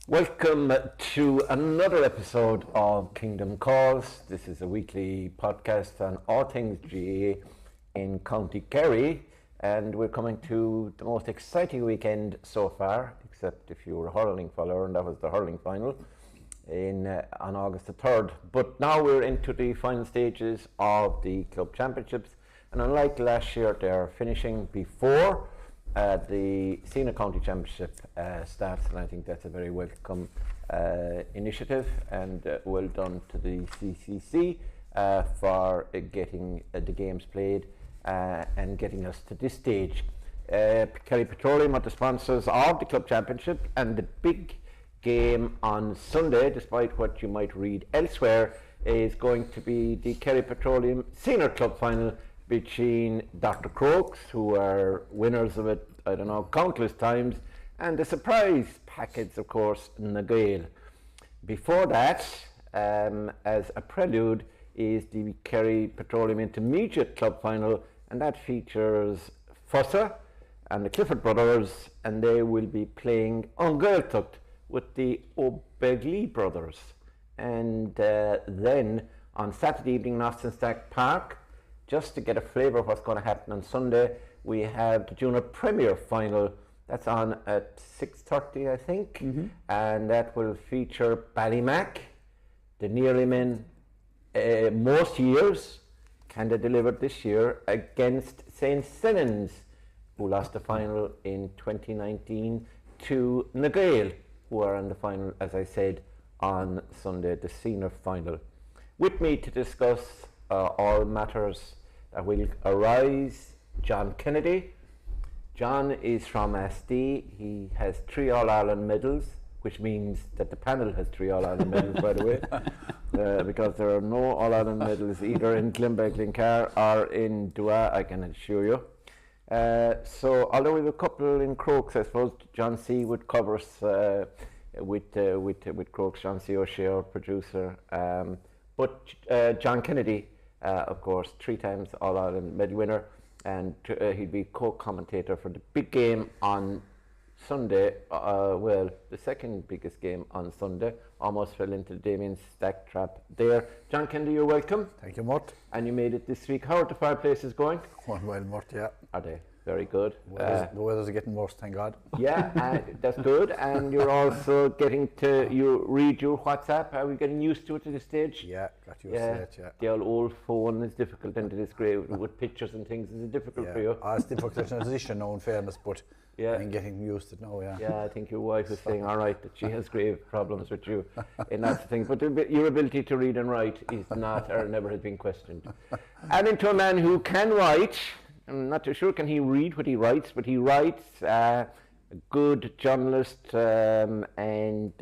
Welcome to another episode of Kingdom Calls. This is a weekly podcast on all things GAA in County Kerry, and we're coming to the most exciting weekend so far, except if you were a hurling follower, and that was the hurling final on August the 3rd. But now we're into the final stages of the club championships, and unlike last year, they're finishing before the Senior County Championship starts, and I think that's a very welcome initiative, and well done to the CCC for getting the games played and getting us to this stage. Kerry Petroleum are the sponsors of the Club Championship, and the big game on Sunday, despite what you might read elsewhere, is going to be the Kerry Petroleum Senior Club Final between Dr. Crokes, who are winners of it, I don't know, countless times, and the surprise package, of course, Gaeil. Before that, as a prelude, is the Kerry Petroleum Intermediate Club Final, and that features Fossa and the Clifford brothers, and they will be playing on Gaeltacht with the O'Begley brothers. And then on Saturday evening, Austin Stack Park, just to get a flavour of what's going to happen on Sunday, we have the Junior Premier Final. That's on at 6:30, I think, and that will feature Ballymac, the nearly men, most years. Can they deliver this year against St. Senans, who lost the final in 2019 to Gaeil, who are in the final, as I said, on Sunday, the senior final. With me to discuss all matters that will arise, John Kennedy. John is from SD. He has 3 All-Ireland medals, which means that the panel has 3 All-Ireland medals, by the way, because there are no All-Ireland medals either in Glenbeigh, Glencar or in Dua, I can assure you. So, although we have a couple in Crokes, I suppose John C. would cover us with Crokes, John C. O'Shea, our producer. But John Kennedy, of course, 3 times All-Ireland medal winner, and he'd be co-commentator for the big game on Sunday. Well, the second biggest game on Sunday. Almost fell into Damien's stack trap there. John Kennedy, you're welcome. Thank you, Mort. And you made it this week. How are the fireplaces going? Going well, Mort, yeah. Are they? Very good. The weather's getting worse, thank God. Yeah, that's good. And you're also getting to, you read your WhatsApp. Are we getting used to it at this stage? Yeah, got used to it, yeah. The old phone is difficult into this grade with pictures and things. Is it difficult for you? It's difficult to transition now, in fairness, but I'm getting used to it now, yeah. Yeah, I think your wife is saying, all right, that she has grave problems with you in that thing. But your ability to read and write is not, or never has been questioned. Adding to a man who can write, I'm not too sure can he read what he writes, but he writes, a good journalist, and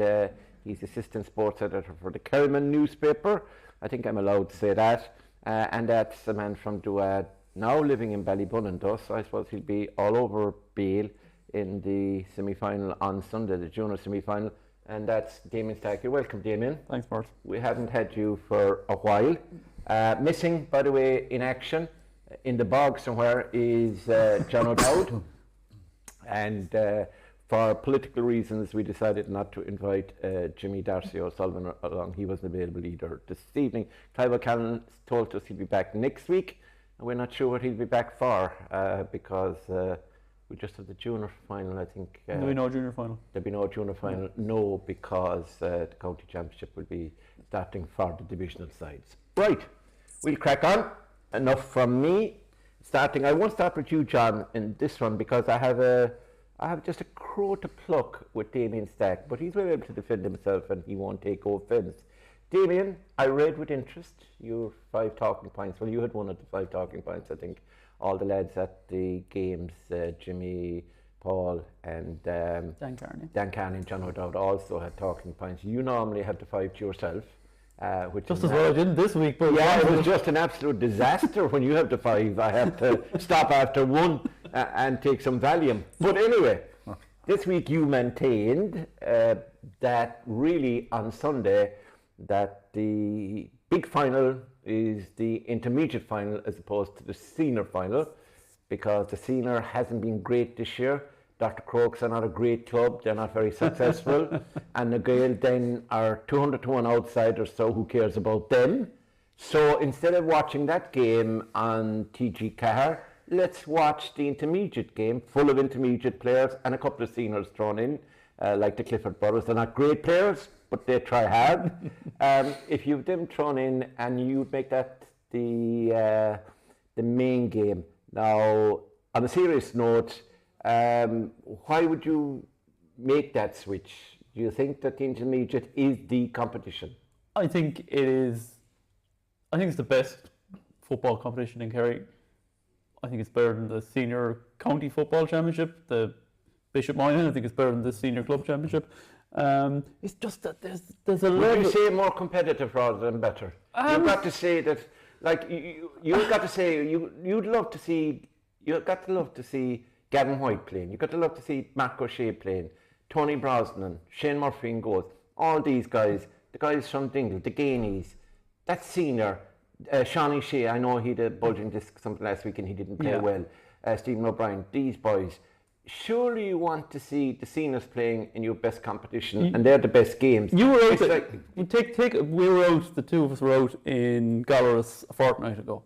he's assistant sports editor for the Kerryman newspaper. I think I'm allowed to say that. And that's a man from Dua, now living in Ballybunnan, so I suppose he'll be all over bail in the semi-final on Sunday, the junior semi-final, and that's Damien Stack. You're welcome, Damien. Thanks, Bart. We haven't had you for a while. Missing, by the way, in action in the bog somewhere is John O'Dowd, and for political reasons we decided not to invite Jimmy Darcy O'Sullivan along. He wasn't available either this evening. Clive O'Callaghan told us he'll be back next week, and we're not sure what he'll be back for, because we just have the junior final, I think. There'll be no junior final. There'll be no junior final, no, because the county championship will be starting for the divisional sides. Right, we'll crack on. Enough from me. I won't start with you, John, in this one, because I have just a crow to pluck with Damien Stack, but he's well able to defend himself and he won't take offence. Damien, I read with interest your 5 talking points. Well, you had one of the 5 talking points, I think. All the lads at the games, Jimmy, Paul, and Dan Carney and John O'Dowd also had talking points. You normally have the 5 to yourself. Which just as well I didn't this week, but yeah, it was just an absolute disaster. When you have the 5, I have to stop after 1 and take some Valium. But anyway, this week you maintained that really on Sunday that the big final is the intermediate final as opposed to the senior final, because the senior hasn't been great this year. Dr. Crokes are not a great club, they're not very successful, and the Gaeil then are 200 to 1 outsiders, so who cares about them? So instead of watching that game on TG Cahir, let's watch the intermediate game, full of intermediate players and a couple of seniors thrown in, like the Clifford brothers. They're not great players, but they try hard. If you've them thrown in and you make that the main game. Now, on a serious note, why would you make that switch? Do you think that the intermediate is the competition? I think it is. I think it's the best football competition in Kerry. I think it's better than the senior county football championship, the Bishop Moynihan. I think it's better than the senior club championship. It's just that there's a level. Would you say more competitive rather than better? You've got to say that, like you've got to say you'd love to see. You've got to love to see Gavin White playing. You've got to love to see Mark O'Shea playing, Tony Brosnan, Shane Murphy in goals. All these guys, the guys from Dingle, the Gainies, that's senior. Shawnee Shea, I know he had a bulging disc something last week and he didn't play well. Stephen O'Brien, these boys. Surely you want to see the seniors playing in your best competition, and they're the best games. You were out. We were out. The two of us were out in Gallerus a fortnight ago.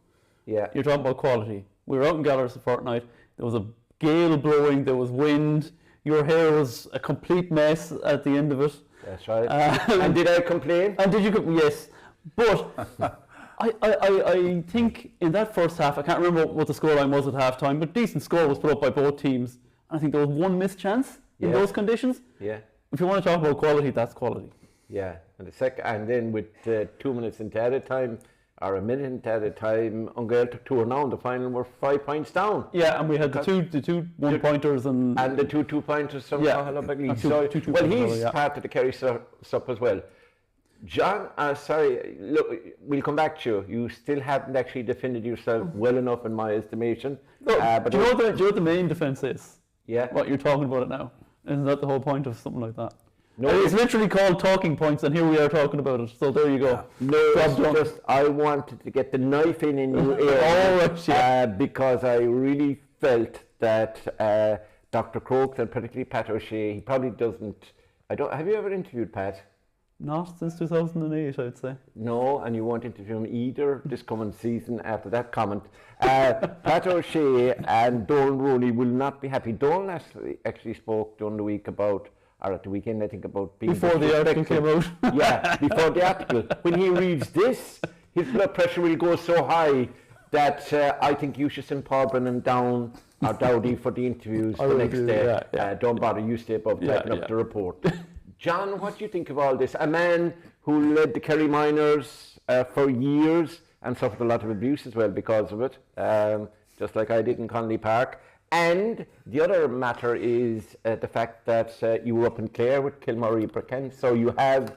Yeah. You're talking about quality. We were out in Gallerus a fortnight. There was a gale blowing. There was wind. Your hair was a complete mess at the end of it. That's right. And did I complain? And did you? Yes, but. I think in that first half, I can't remember what the scoreline was at half time, but decent score was put up by both teams. I think there was one missed chance in those conditions. Yeah. If you want to talk about quality, that's quality. Yeah. And then with 2 minutes into added time, or a minute into added time, Gaeil took 2 now in the final were 5 points down. Yeah, and we had the two 1-pointers and the two 2-pointers from Cahill Bagley. Two well, he's part of the Kerry sup as well. John, sorry, look, we'll come back to you. You still haven't actually defended yourself well enough in my estimation. No, but do you know what the main defence is? Yeah. What you're talking about it now. Isn't that the whole point of something like that? No, it's literally called talking points, and here we are talking about it. So there you go. No, it's just I wanted to get the knife in your ear because I really felt that Dr. Crokes and particularly Pat O'Shea, he probably doesn't. Have you ever interviewed Pat? Not since 2008, I'd say. No, and you won't interview him either this coming season after that comment. Pat O'Shea and Dolan Rooney will not be happy. Dolan actually spoke during the week about, or at the weekend, I think, about being before the article came out. Yeah, before the article. When he reads this, his blood pressure will go so high that I think you should send Paul Brennan down or Dowdy for the interviews the next day. Don't bother, you stay above typing up the report. John, what do you think of all this? A man who led the Kerry Miners for years and suffered a lot of abuse as well because of it, just like I did in Connolly Park. And the other matter is the fact that you were up in Clare with Kilmurray Burken, so you have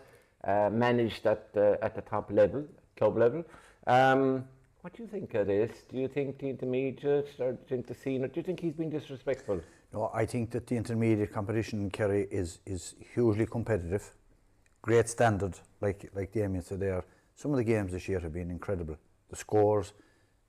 managed at the top level, club level. What do you think of this? Do you think the intermediate, or do you think the senior, do you think he's been disrespectful? No, I think that the intermediate competition in Kerry is hugely competitive, great standard, like Damien said there. Some of the games this year have been incredible. The scores,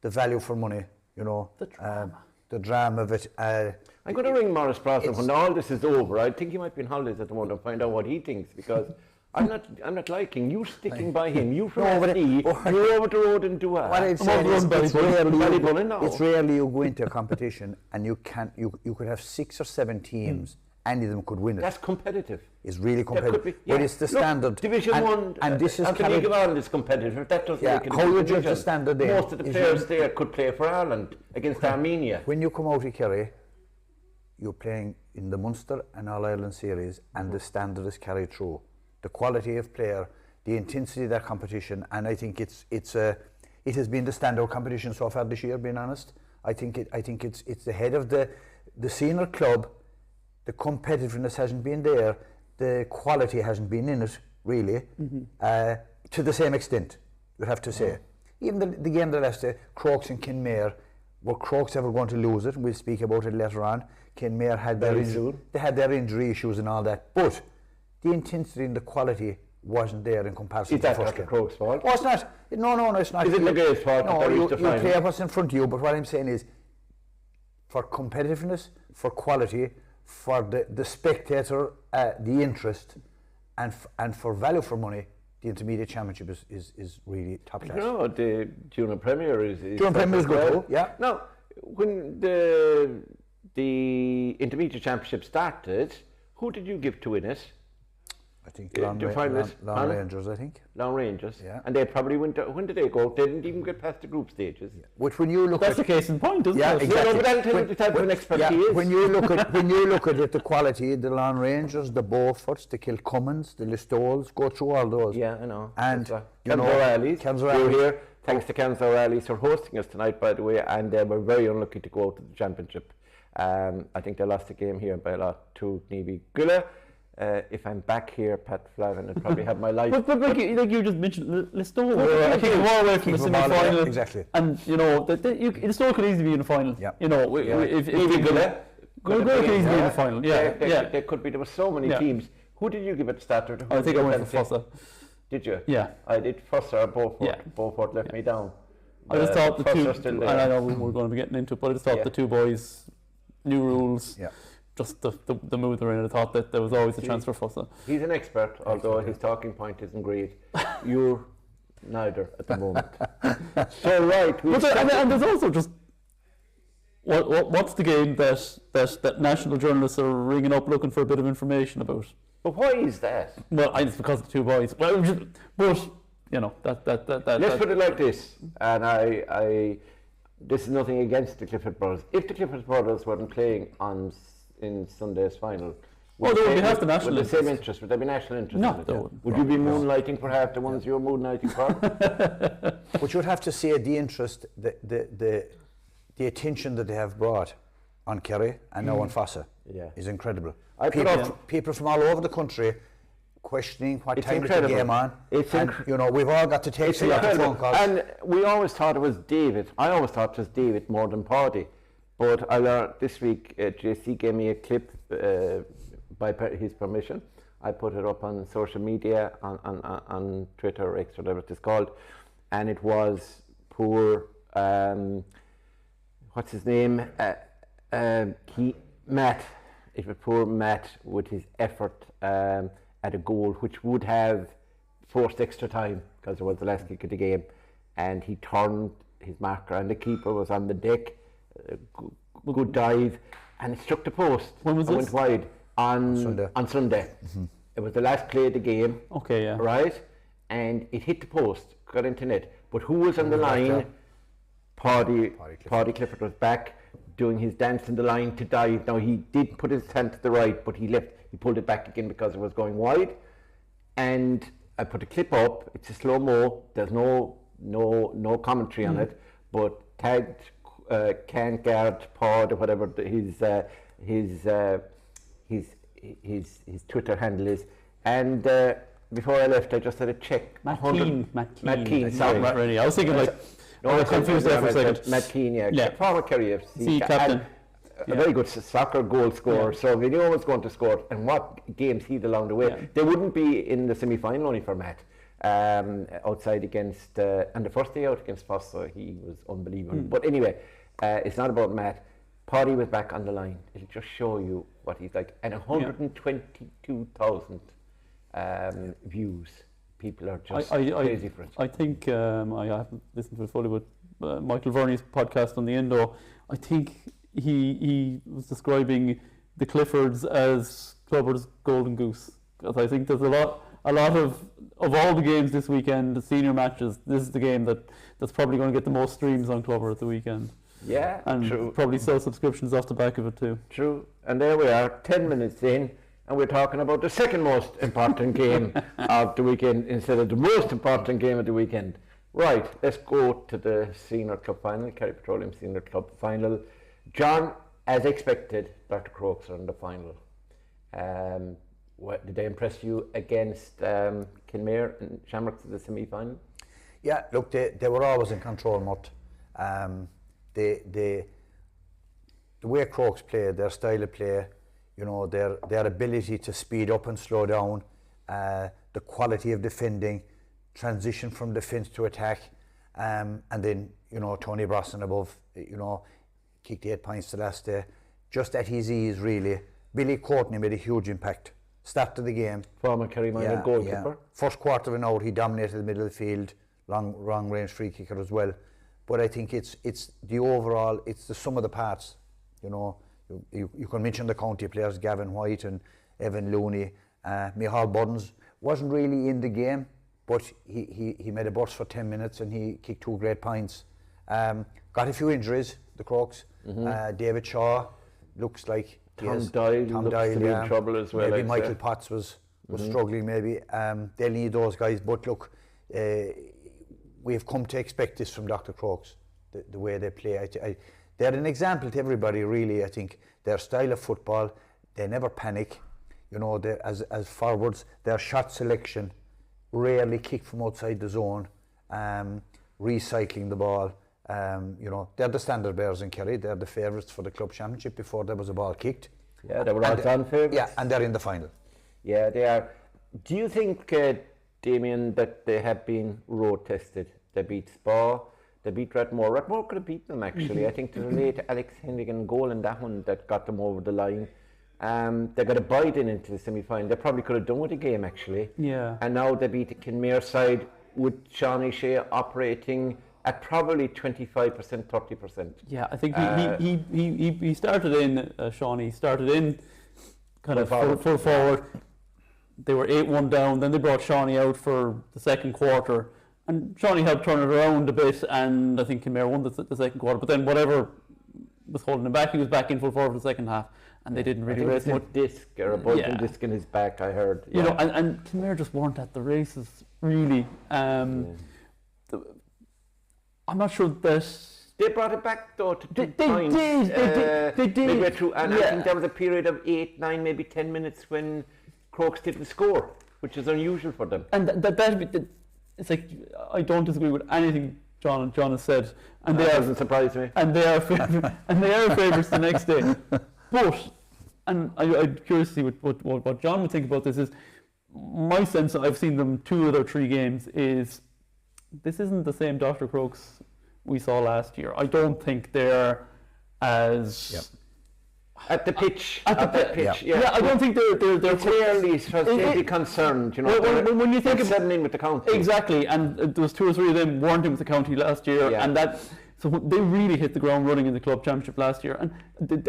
the value for money, you know, the drama of it. I'm going to ring Maurice Brosnan when all this is over. I think he might be on holidays at the moment and find out what he thinks, because I'm not liking you sticking by him. You from SD, you're over the road in Dua. What I'd say is it's rarely you go into a competition and you could have 6 or 7 teams, any of them could win it. That's competitive. It's really competitive. But it's the standard. Division 1 and this is the League of Ireland is competitive. That doesn't make it how you judge the standard there. Most of the players there could play for Ireland against Armenia. When you come out of Kerry, you're playing in the Munster and All-Ireland series, and the standard is carried through. The quality of player, the intensity of that competition, and I think it has been the standout competition so far this year. Being honest, I think it's the head of the senior club. The competitiveness hasn't been there. The quality hasn't been in it really, to the same extent. You have to say. Even the game that last day, Crokes and Kinmare, were Crokes ever going to lose it? We'll speak about it later on. Kinmare had their injury issues and all that, but the intensity and the quality wasn't there in comparison to the first game. Is that Crokes' fault? Oh, it's not. No, it's not. Is it the Gael's fault? No, you play what's in front of you, but what I'm saying is, for competitiveness, for quality, for the spectator, the interest, and for value for money, the Intermediate Championship is really top class. No, the Junior Premier is Junior Premier is good too, yeah. Now, when the Intermediate Championship started, who did you give to win it? I think The finalists, Long Rangers, I think. Long Rangers. Yeah. And they probably went. When did they go? They didn't even get past the group stages. Yeah. Which, when you look That's at the case in point, isn't yeah, it? exactly. No, but I'll tell you the type of an expertise. When you look at it, the quality, the Long Rangers, the Beauforts, the Kilcummins, the Listols, go through all those. Yeah, I know. And Cans O'Reilly's. We're O'Reilly's. here. Thanks to Cans O'Reilly's for hosting us tonight, by the way, and they were very unlucky to go out to the championship. I think they lost the game here by a lot to Niamh Gula. If I'm back here, Pat Flavin, I'd probably have my life. But like you just mentioned, Listowel, I think we're away from the semi-final. Yeah, exactly. And, you know, Listowel could easily be in the final. Yeah. You know, if Niamh Gula could easily be in the final. Yeah, There could be. There were so many teams. Who did you give it starter to? I think I went for Fossa. Did you? Yeah. I did. Fossa or Beaufort. Yeah. Beaufort left me down. I just thought the Fossa two, still and there. I know we're going to be getting into it, but I just thought the two boys, new rules, just the mood they're in. I thought that there was always a chance for Fossa. He's an expert, although his talking point isn't great. You're neither at the moment. So right, and there's also just what's the game that national journalists are ringing up looking for a bit of information about? But why is that? Well, it's because of the two boys. Well, but you know that. Let's put it like this, and I this is nothing against the Clifford brothers. If the Clifford brothers weren't playing in Sunday's final, there would be half the national with the same interest. Would there be national interest? No, in it? there wouldn't. Would you be moonlighting for half the ones you're moonlighting for? But you would have to say the interest, the attention that they have brought on Kerry and now on Fossa is incredible. People from all over the country questioning what time is the game on. You know, we've all got to take a lot of phone calls. And we always thought it was David. I always thought it was David more than Paddy. But I learned this week, JC gave me a clip by his permission. I put it up on social media, on Twitter or X, whatever it is called. And it was poor, what's his name? Matt. It was poor Matt with his effort at a goal, which would have forced extra time because it was the last kick of the game. And he turned his marker, and the keeper was on the deck. Good dive, and it struck the post. When was and this? Went wide on Sunday. Mm-hmm. It was the last play of the game. Okay, yeah. Right, and it hit the post, got into net. But who was on the line? Paddy Clifford was back doing his dance in the line to dive. Now he did put his hand to the right, but he pulled it back again because it was going wide. And I put a clip up. It's a slow mo. There's no commentary on it, but tagged can't guard Pod or whatever his Twitter handle is. And before I left, I just had a check. Matt Keane. Sorry. Not really. I was thinking I was confused there for a second. Matt Keane, former Kerry FC captain. A very good soccer goal scorer, so they knew who was going to score and what games he'd along the way. Yeah. They wouldn't be in the semi-final only for Matt. Outside against, and the first day out against Fossa, he was unbelievable. But anyway, it's not about Matt. Paddy was back on the line. It'll just show you what he's like. And 122,000 views. People are just crazy for it. I think, I haven't listened to it fully, but Michael Verney's podcast on the Endo, I think he was describing the Cliffords as Clubber's golden goose. Because I think there's a lot of all the games this weekend, the senior matches, this is the game that's probably going to get the most streams on Clubber at the weekend. Yeah, and true. Probably sell subscriptions off the back of it too. True. And there we are, 10 minutes in, and we're talking about the second most important game of the weekend instead of the most important game of the weekend. Right, let's go to the Senior Club Final, Kerry Petroleum Senior Club Final. John, as expected, Dr. Crokes are in the final. Did they impress you against Kinmare and Shamrocks in the semi-final? Yeah, look, they were always in control, Mutt. The way Crokes play, their style of play, you know, their ability to speed up and slow down, the quality of defending, transition from defence to attack, and then, you know, Tony Brosnan above, you know, kicked 8 points the last day, just at his ease really, Billy Courtney made a huge impact. Started the game. Former Kerry-minded goalkeeper. First quarter of an hour, he dominated the middle of the field. Long range free kicker as well. But I think it's the overall, it's the sum of the parts. You know, you can mention the county players, Gavin White and Evan Looney. Michal Buttons wasn't really in the game, but he made a burst for 10 minutes and he kicked 2 great points. Got a few injuries, the Crokes. David Shaw looks like Tom Doyle looks to be in trouble as well. Maybe Michael Potts was struggling maybe. They'll need those guys, but look, we've come to expect this from Dr. Crokes, the way they play. They're an example to everybody, really. I think their style of football, they never panic. You know, as forwards, their shot selection, rarely kick from outside the zone, recycling the ball. You know, they're the standard bearers in Kerry. They're the favourites for the club championship before there was a ball kicked. Yeah, they were odds-on favourites. Yeah, and they're in the final. Yeah, they are. Do you think, Damien, that they have been road tested? They beat Spa, they beat Rathmore. Rathmore could have beaten them, actually. I think there's a late Alex Hennigan goal in that one that got them over the line. They got a bite into the semi-final. They probably could have done with the game, actually. Yeah. And now they beat the Kinmare side with Sean O'Shea operating at probably 25%, 30%. Yeah, I think he started in, Shawnee started in kind of full forward. They were 8-1 down, then they brought Shawnee out for the second quarter. And Shawnee helped turn it around a bit, and I think Kinmare won the second quarter. But then whatever was holding him back, he was back in full forward for the second half, and they didn't really race much. Disc or a bulging disc in his back, I heard. You know, and Kinmare just weren't at the races, really. I'm not sure that they brought it back though to 2 they points. They did. Midway through, and I think there was a period of 8, 9, maybe 10 minutes when Crokes didn't score, which is unusual for them. And it's like, I don't disagree with anything John has said, and that doesn't surprise me. And they are favourites the next day. But, and I'm curious to see what John would think about this. Is my sense, I've seen them 2 of their 3 games, is this isn't the same Dr. Crokes we saw last year. I don't think they're as at the pitch. I don't think they're clearly strategically concerned. You know, when you think of settling with the county, exactly, and there was 2 or 3 of them weren't in with the county last year, and that. So they really hit the ground running in the club championship last year, and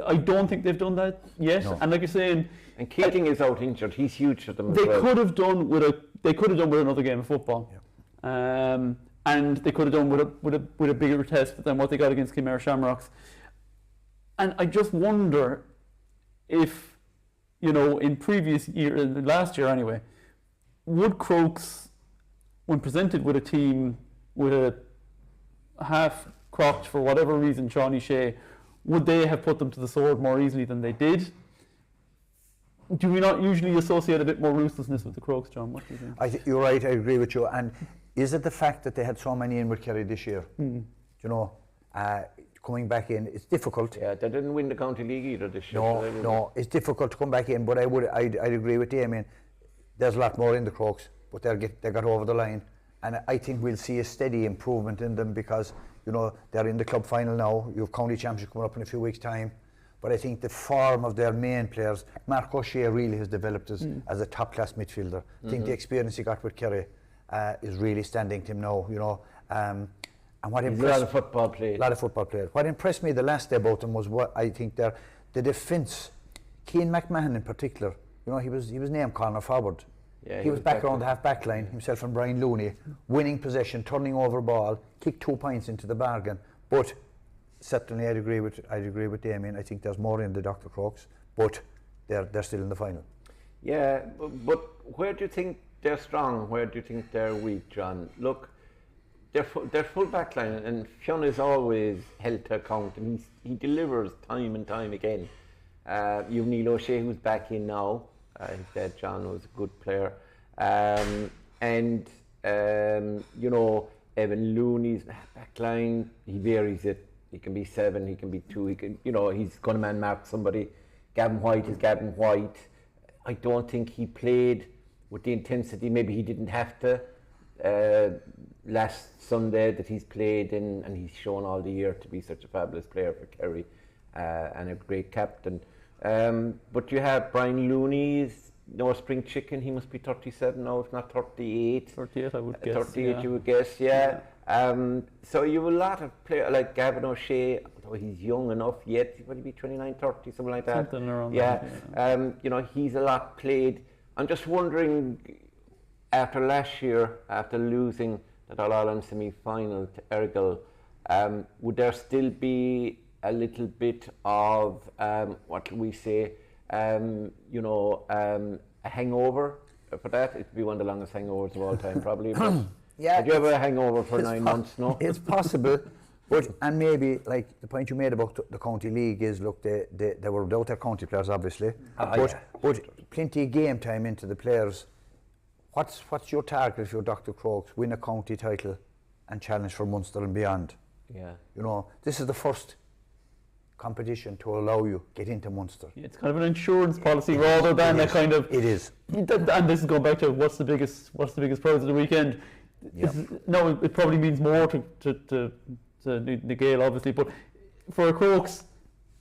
I don't think they've done that yet. No. And like you're saying, and Keating is out injured. He's huge for them. They could have done with another game of football. Yeah. And they could have done with a bigger test than what they got against Kinmare Shamrocks. And I just wonder if, you know, in previous year, last year anyway, would Crokes, when presented with a team with a half crocked for whatever reason, Sean O'Shea, would they have put them to the sword more easily than they did? Do we not usually associate a bit more ruthlessness with the Crokes, John? What do you think? You're right, I agree with you. And is it the fact that they had so many in with Kerry this year? You know, coming back in, it's difficult. Yeah, they didn't win the county league either this year. No, it's difficult to come back in. But I'd agree with Damien. There's a lot more in the Crokes, but they got over the line, and I think we'll see a steady improvement in them because, you know, they're in the club final now. You have county championship coming up in a few weeks' time. But I think the form of their main players, Mark O'Shea really has developed as a top-class midfielder. I think the experience he got with Kerry is really standing to him now, you know. And what impressed, a lot of football played. A lot of football played. What impressed me the last day about them was what I think the defence. Cian McMahon in particular, you know, he was named corner forward. Yeah, he was back around the half-back line, himself and Brian Looney, winning possession, turning over ball, kicked 2 points into the bargain. But certainly, I'd agree with Damien. I think there's more in the Dr. Crokes, but they're still in the final. Yeah, but where do you think they're strong? Where do you think they're weak, John? Look, their full back line, and Fionn is always held to account, and he delivers time and time again. You've Neil O'Shea, who's back in now. His dad, John, was a good player. You know, Evan Looney's back line, he varies it. He can be 7, he can be 2, he can, you know, he's going to man mark somebody. Gavin White is Gavin White. I don't think he played with the intensity, maybe he didn't have to, last Sunday that he's played in, and he's shown all the year to be such a fabulous player for Kerry and a great captain. But you have Brian Looney's no spring chicken. He must be 37 now, if not 38. 38, I would guess. 38, you would guess, yeah. So you have a lot of players like Gavin O'Shea, although he's young enough yet. Would he be 29, 30, something like that? Something around that. Yeah. You know, he's a lot played. I'm just wondering, after last year, after losing that All-Ireland semi-final to Ergal, would there still be a little bit of, what can we say, you know, a hangover for that? It'd be one of the longest hangovers of all time, probably. But Yeah, did you have a hangover for 9 months? No, it's possible. But and maybe like the point you made about the county league is, look, they were without their county players, obviously, but plenty of game time into the players. What's your target if you're Dr. Crokes? Win a county title and challenge for Munster and beyond. Yeah. You know, this is the first competition to allow you get into Munster. It's kind of an insurance policy rather than a kind of. It is. And this is going back to what's the biggest prize of the weekend. Yep. No, it probably means more to the Gaeil, obviously, but for a Crokes,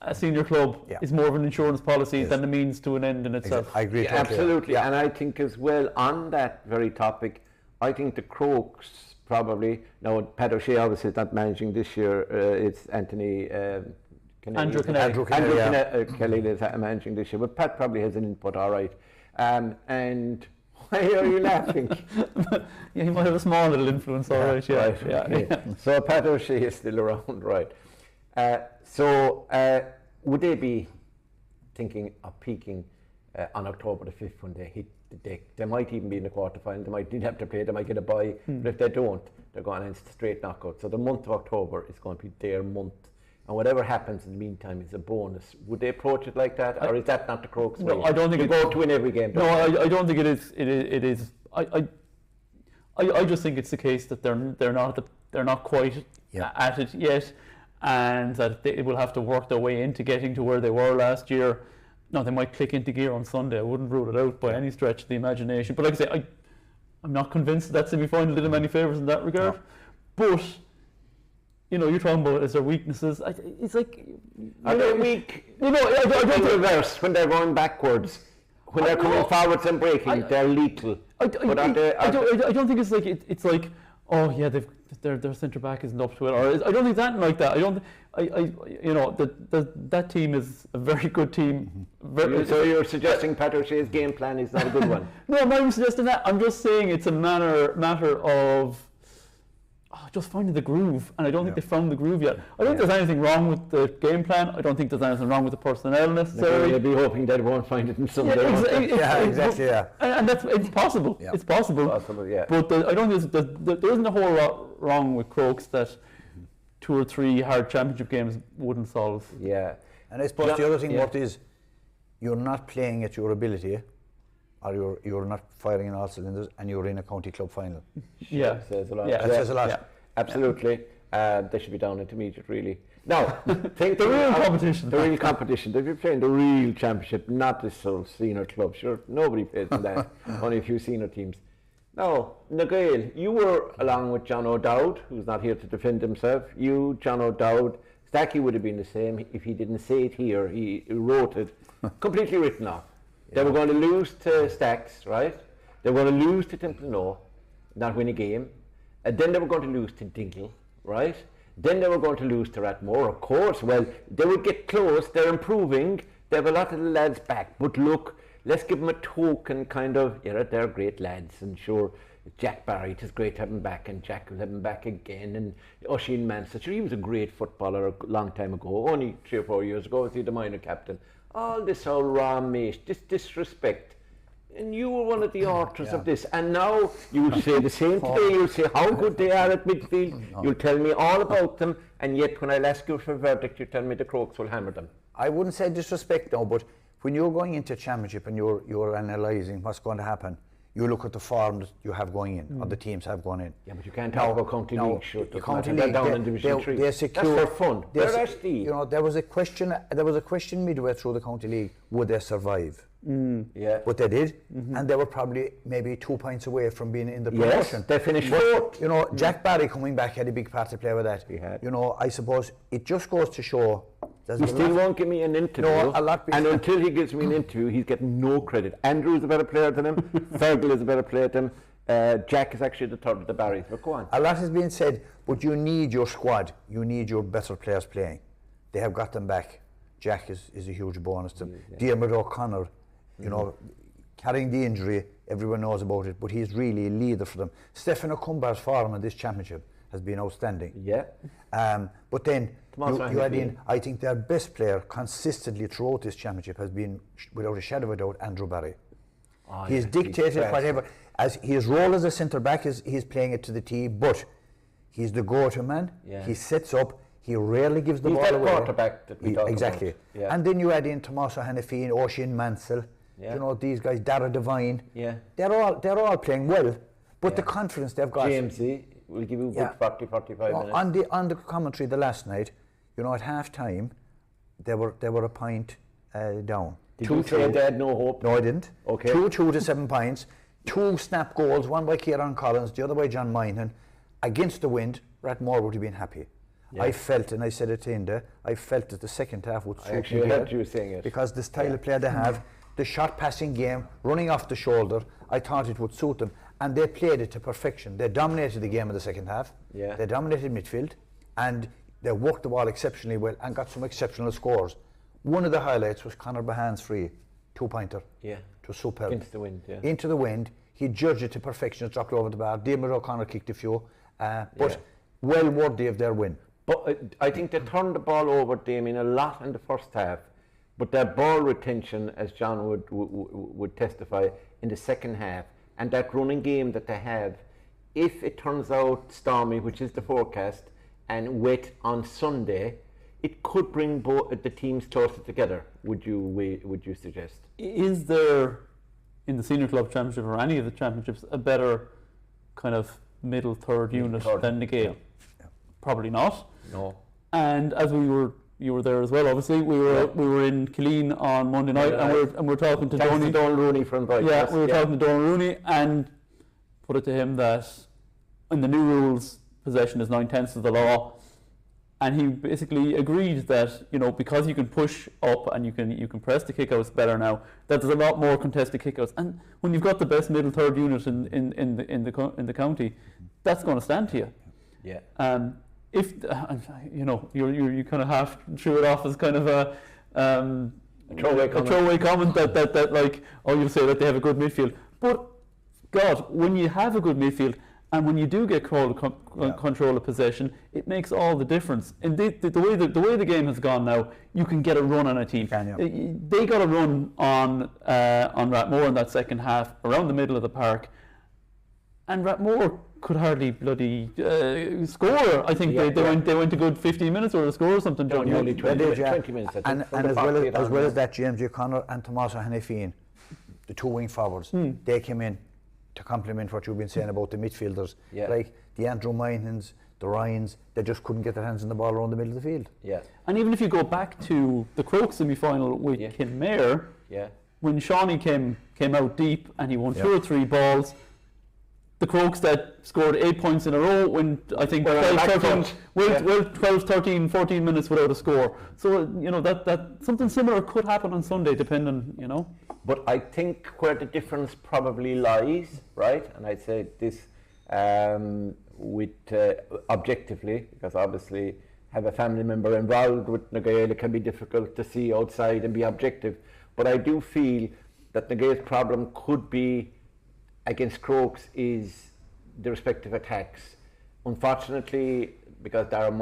a senior club is more of an insurance policy than a means to an end in itself. I agree. Yeah, absolutely, and I think as well on that very topic, I think the Crokes probably, now Pat O'Shea obviously is not managing this year, it's Anthony Andrew Kennelly. Kelly is managing this year, but Pat probably has an input, all right. And why are you laughing? Yeah, he might have a small little influence, all right. Yeah, right, yeah. okay. So Pat O'Shea is still around, right? So would they be thinking of peaking on October the 5th when they hit the deck? They might even be in the quarterfinal. They might not have to play. They might get a bye. But if they don't, they're going in straight knockout. So the month of October is going to be their month. And whatever happens in the meantime is a bonus. Would they approach it like that, or is that not the Crokes way? No, I don't think you go to win every game. No, I don't think it is. It is. I just think it's the case that they're not quite at it yet, and that they will have to work their way into getting to where they were last year. No, they might click into gear on Sunday. I wouldn't rule it out by any stretch of the imagination. But like I say, I'm not convinced that semi-final did them any favours in that regard. No. But you know, you're talking about is there weaknesses? It's like are they weak? You know, I don't reverse when they're going backwards. When they're coming forwards and breaking, they're lethal. I don't think it's like it's like, oh yeah, their centre back isn't up to it, or I don't think that like that. You know that team is a very good team. So you're suggesting Pat O'Shea's game plan is not a good one? No, I'm not even suggesting that. I'm just saying it's a matter of just finding the groove, and I don't think they found the groove yet. I don't think there's anything wrong with the game plan. I don't think there's anything wrong with the personnel necessarily. They'll be hoping they won't find it in some day. Exactly. And it's possible. Yeah. It's possible. But I don't think there isn't a whole lot wrong with Crokes that 2 or 3 hard championship games wouldn't solve. Yeah. And I suppose the other thing what is, you're not playing at your ability, or you're not firing in all cylinders, and you're in a county club final. Yeah, says a lot. That says a lot. Yeah. Absolutely. They should be down intermediate, really. Now, think the real competition. The real competition. They'd be playing the real championship, not this sort of senior club. Sure, nobody plays in that. Only a few senior teams. Now, Gaeil, you were along with John O'Dowd, who's not here to defend himself. You, John O'Dowd, Stacky would have been the same if he didn't say it here. He wrote it, completely written off. They were going to lose to Stacks, right? They were going to lose to Templenoe, not win a game. And then they were going to lose to Dingle, right? Then they were going to lose to Rathmore, of course. Well, they would get close. They're improving. They have a lot of the lads back. But look, let's give them a token kind of, they're great lads. And sure, Jack Barry, it is great to have him back. And Jack will have him back again. And Oisin Manchester, he was a great footballer a long time ago. Only 3 or 4 years ago was he the minor captain. All this old raw mate, this disrespect. And you were one of the authors of this. And now you will say the same today. You'll say how good they are at midfield. You'll tell me all about them. And yet when I'll ask you for a verdict, you tell me the Crokes will hammer them. I wouldn't say disrespect now, but when you're going into championship and you're analysing what's going to happen, you look at the form that you have going in, or the teams have gone in. Yeah, but you can't talk about county league. Sure, the county league, down in Division 3. They're secure. That's for fun. There was a question midway through the county league: would they survive? Yeah, but they did, and they were probably maybe 2 points away from being in the promotion. Yes, they finished fourth. You know, Jack Barry coming back had a big part to play with that. He had. You know, I suppose it just goes to show He still won't give me an interview. No, and until he gives me an interview, he's getting no credit. Andrew is a better player than him. Fergal is a better player than him. Jack is actually the third of the Barrys. But go on. A lot has been said, but you need your squad. You need your better players playing. They have got them back. Jack is a huge bonus to them. Diarmuid O'Connor, you know, carrying the injury, everyone knows about it, but he's really a leader for them. Stephen Okumba's form in this championship has been outstanding. Yeah. But then you add in, I think their best player consistently throughout this championship has been, without a shadow of a doubt, Andrew Barry. He's dictated whatever, as his role as a centre back is he's playing it to the tee, but he's the go-to man. He sets up. He rarely gives the ball away. He's that quarterback that we talk exactly. about. Yeah. And then you add in Tommaso Hanifin, Oisín Mansell. You know, these guys, Dara Devine. They're all playing well, but the confidence they've got. JMC will give you a good 40-45 minutes. On the commentary the last night, you know, at half time, they were a point down. Did you say they had no hope? No, I didn't. Okay. 2-2 to 7 points. 2 snap goals, one by Kieran Collins, the other by John Moynihan. Against the wind, Rathmore would have been happy. I felt, and I said it in there, I felt that the second half would suit me heard you saying it. because the style of play they have, the short passing game, running off the shoulder, I thought it would suit them. And they played it to perfection. They dominated the game in the second half. They dominated midfield, and they worked the ball exceptionally well and got some exceptional scores. One of the highlights was Conor Bahan's free 2-pointer. It was superb. Into the wind, Into the wind. He judged it to perfection. It dropped over the bar. Diarmuid O'Connor kicked a few, but well worthy of their win. But I think they turned the ball over, Damien, a lot in the first half. But their ball retention, as John would testify, in the second half, and that running game that they have, if it turns out stormy, which is the forecast, and wet on Sunday, it could bring both the teams closer together. Would you suggest? Is there, in the senior club championship or any of the championships, a better kind of middle third unit than the Gaeil? Probably not. No. And as you were there as well. Obviously, we were in Killeen on Monday night, and we're talking to Donal Rooney from Brighton. We were talking to Donal Rooney, and put it to him that in the new rules, possession is 9/10 of the law, and he basically agreed that, you know, because you can push up and you can press the kickouts better now, that there's a lot more contested kickouts, and when you've got the best middle third unit in the county, that's going to stand to you. If you know, you kind of half threw it off as kind of a throwaway comment that like, oh, you say that they have a good midfield, but God, when you have a good midfield and when you do get control of possession, it makes all the difference. And the way the game has gone now, you can get a run on a team. They got a run on Rathmore in that second half around the middle of the park, and Rathmore could hardly bloody score. I think they went a good 15 minutes or a score or something. Only 20 minutes. And as well as that, James O'Connor and Tommaso Hanifin, the two wing forwards, they came in to complement what you've been saying about the midfielders. Like the Andrew Moynahans, the Ryans, they just couldn't get their hands on the ball around the middle of the field. And even if you go back to the Croke semi-final with Kinmare, when Shawnee came out deep and he won 2 or 3 balls, the Crokes that scored 8 points in a row when I think 12, 13, 14 minutes without a score. So, you know, that something similar could happen on Sunday, depending, you know. But I think where the difference probably lies, right, and I'd say this objectively, because obviously have a family member involved with Gaeil, it can be difficult to see outside and be objective. But I do feel that Gaeil's problem could be against Crokes is the respective attacks. Unfortunately, because Dara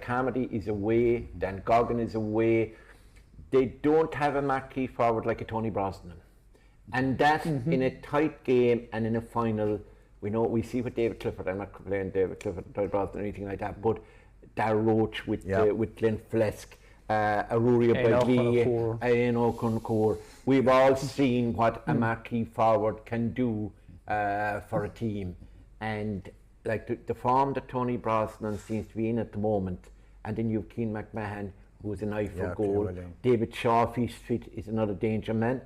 Carmody is away, Dan Goggin is away, they don't have a marquee forward like a Tony Brosnan. And that in a tight game and in a final, we see with David Clifford. I'm not complaining David Clifford, Tony Brosnan or anything like that, but Darragh Roach with Glenn Flesk, Aruria Bagley, Ian O'Concourt. We've all seen what a marquee forward can do for a team, and like the form that Tony Brosnan seems to be in at the moment, and then you've Keane McMahon, who's an eye for goal. David Shaw, if he's fit, is another danger man,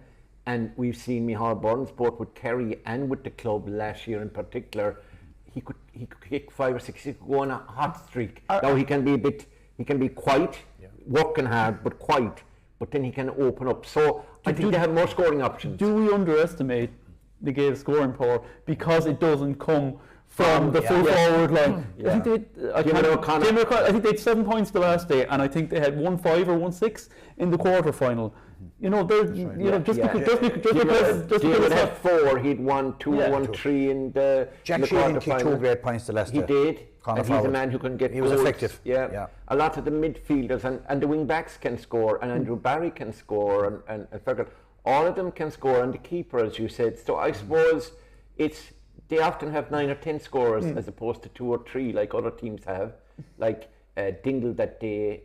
and we've seen Micheál Burns both with Kerry and with the club last year in particular. He could kick 5 or 6. He could go on a hot streak. Now he can be a bit He can be quiet, working hard, but quiet. But then he can open up. So I think they have more scoring options. Do we underestimate the Gael scoring power because it doesn't come from the full forward line? Yeah. I think they had 7 points the last day, and I think they had 1-5 or 1-6 in the quarter final. You know, just because he would have 4, he'd won 2, 1-3 in the Jack Sheehan kicked 2 great points the last day. He did. And he's a man who can get goals. He was effective. Yeah. A lot of the midfielders and the wing backs can score, and Andrew Barry can score, and Fergal. All of them can score, and the keeper, as you said. So I suppose they often have 9 or 10 scorers as opposed to 2 or 3 like other teams have. Like Dingle that day.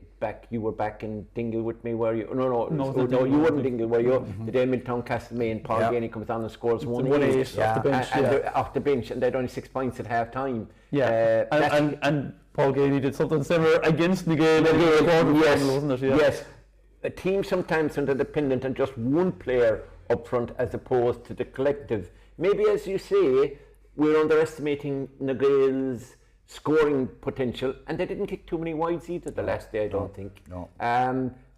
You were back in Dingle with me, were you? No, you weren't Dingle, were you? The day Milltown Castlemaine, Paul Gaeil comes down and scores 1-8 off the bench, off the bench, and they had only 6 points at half time. Yeah, and Paul Gaeil did something similar against the Gael in the quarter-final, wasn't it? Yes. A team sometimes are dependent on just one player up front as opposed to the collective. Maybe, as you say, we're underestimating the Gael's scoring potential, and they didn't kick too many wides either the last day, I don't think. No.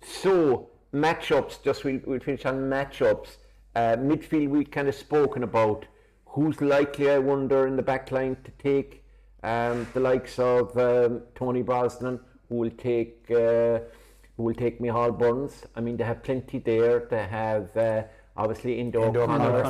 So matchups, we'll finish on matchups. Midfield we've kind of spoken about. Who's likely, I wonder, in the back line to take the likes of Tony Brosnan, who will take Micheál Burns. I mean, they have plenty there. They have obviously Endo O'Connor,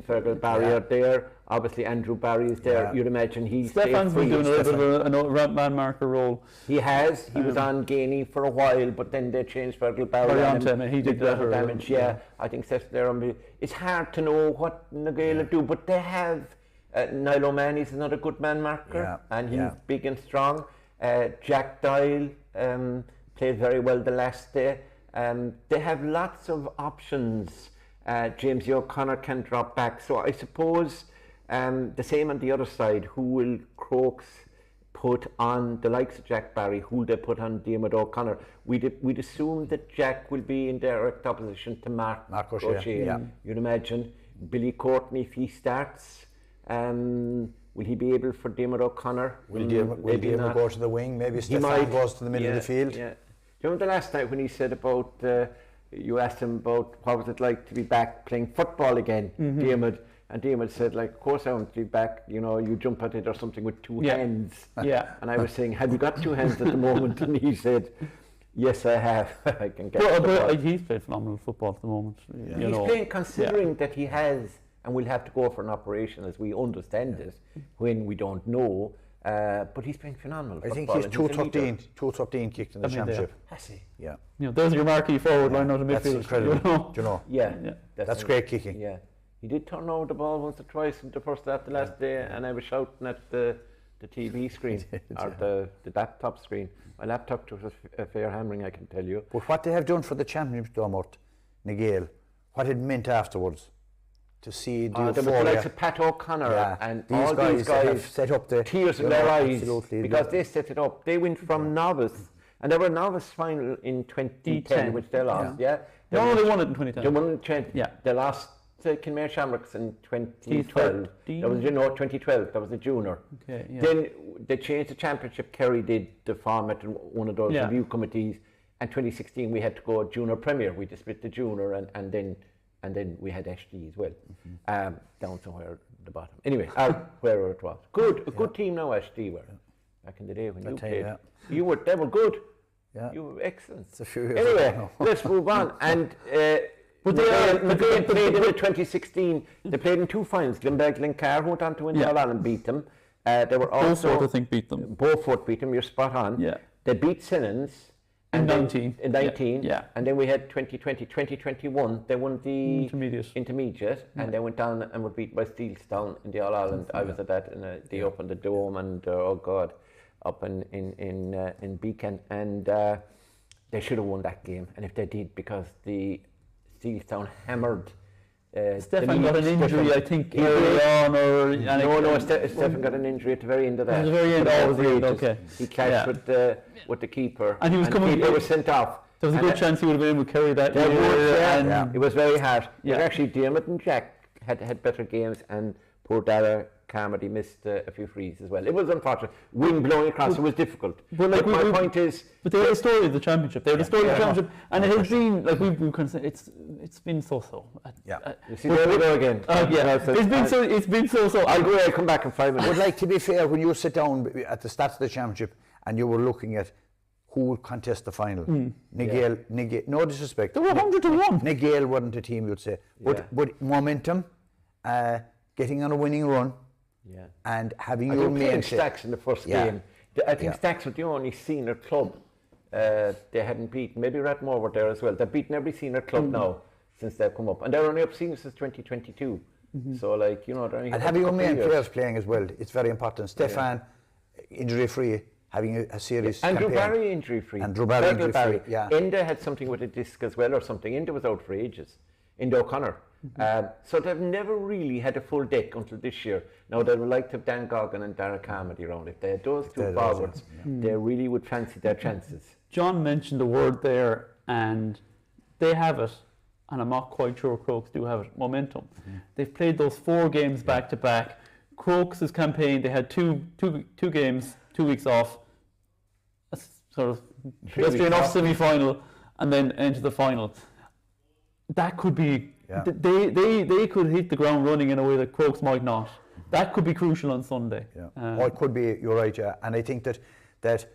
Fergal Barry out there. Obviously Andrew Barry is there. You'd imagine he's Stefan's been doing a little bit of a man marker role. He has. He was on Gainey for a while, but then they changed Fergal Barry on him. He did better damage. I think Stefan's there. It's hard to know what Gael will do, but they have Niall O'Mahony's another good man marker, and he's big and strong. Jack Gaeil played very well the last day. They have lots of options. James O'Connor can drop back. So I suppose the same on the other side. Who will Crokes put on the likes of Jack Barry? Who will they put on Diarmuid O'Connor? We'd assume that Jack will be in direct opposition to Mark O'Shea. You'd imagine. Billy Courtney, if he starts, will he be able for Diarmuid O'Connor? Will Diarmuid go to the wing? Maybe Stefan goes to the middle of the field. Yeah. Do you remember the last night when he said about, you asked him about what was it like to be back playing football again, Diarmuid, and Diarmuid said, like, of course I want to be back, you know, you jump at it or something with 2 hands. Yeah. And I was saying, have you got 2 hands at the moment? And he said, yes, I have. I can get but he's played phenomenal football at the moment. He's playing, considering that he has, and we'll have to go for an operation as we understand it, when we don't know. But he's playing phenomenal. I think he's 213 kicked in the championship. Has he? Yeah. You know, there's your marquee forward line out of midfield. That's incredible. Do you know? Yeah. That's great kicking. Yeah. He did turn over the ball once or twice in the first half the last day, and I was shouting at the TV screen or the laptop screen. My laptop was a fair hammering, I can tell you. But what they have done for the championship, Dermot, Gael, what it meant afterwards. To see the likes of Pat O'Connor and all these guys have set up the tears in their eyes because they set it up. They went from novice, and they were novice final in 2010, which they lost. They won it in 2010. They won in 2010. They lost to Kinmare Shamrocks in 2012. That was 2012. That was the junior. Then they changed the championship. Kerry did the format in one of those review committees, and 2016 we had to go junior premier. We just split the junior and then we had SD as well, down somewhere at the bottom. Anyway, wherever it was. A good team now, SD were. Back in the day when you played. They were good. Yeah. You were excellent. It's a few years anyway, let's move on. And but they played in 2016. They played in 2 finals. Glenbeigh-Glencar went on to win the All-Ireland, beat them. They were also Beaufort, I think, beat them. Beaufort beat them. You're spot on. Yeah. They beat Sinnans. In 19. And then we had 2020, 2021, they won the intermediate and they went down and were beat by Steelstown in the All-Ireland. I was at that, and they opened the Dome and, up in Beacon, and they should have won that game. And if they did, because the Steelstown hammered Stefan got an injury, I think, early on, or... No, Stefan got an injury at the very end of that. At the very end, okay. He clashed with the keeper. And he was coming... The keeper was sent off. There was a good chance he would have been able to carry that year. It was very hard. But actually, Diarmuid and Jack had better games, and poor Dara Carmody missed a few frees as well. It was unfortunate. Wind blowing across, it was difficult. But like my point is... But they're the story of the championship. They're the story of the championship. And it has been, like we can say, it's been so-so. You see, there we go again. It's been so-so. I'll come back in 5 minutes. But like, to be fair, when you sit down at the start of the championship and you were looking at who would contest the final, Gaeil, no disrespect. They were 100-1. Gaeil wasn't a team, you'd say. But momentum, getting on a winning run, and having your main Stacks in the first game. I think Stacks were the only senior club they hadn't beaten. Maybe Rathmore were there as well. They've beaten every senior club now since they've come up, and they're only up senior since 2022. So, like, you know, they're only and having your main players playing as well, it's very important. Stefan, injury-free, having a serious Andrew campaign. Barry injury-free. Andrew Barry injury-free, Enda had something with a disc as well or something. Enda was out for ages. Enda O'Connor. So they've never really had a full deck until this year. Now they would like to have Dan Goggin and Dara Carmody around. If they had those two forwards, they really would fancy their chances. John mentioned the word there, and they have it, and I'm not quite sure Crokes do have it, momentum. They've played those 4 games back to back. Crokes' campaign, they had two games, 2 weeks off, a sort of pedestrian off semi-final, and then into the final. That could be, they could hit the ground running in a way that Crokes might not. That could be crucial on Sunday. It could be, you're right, and I think that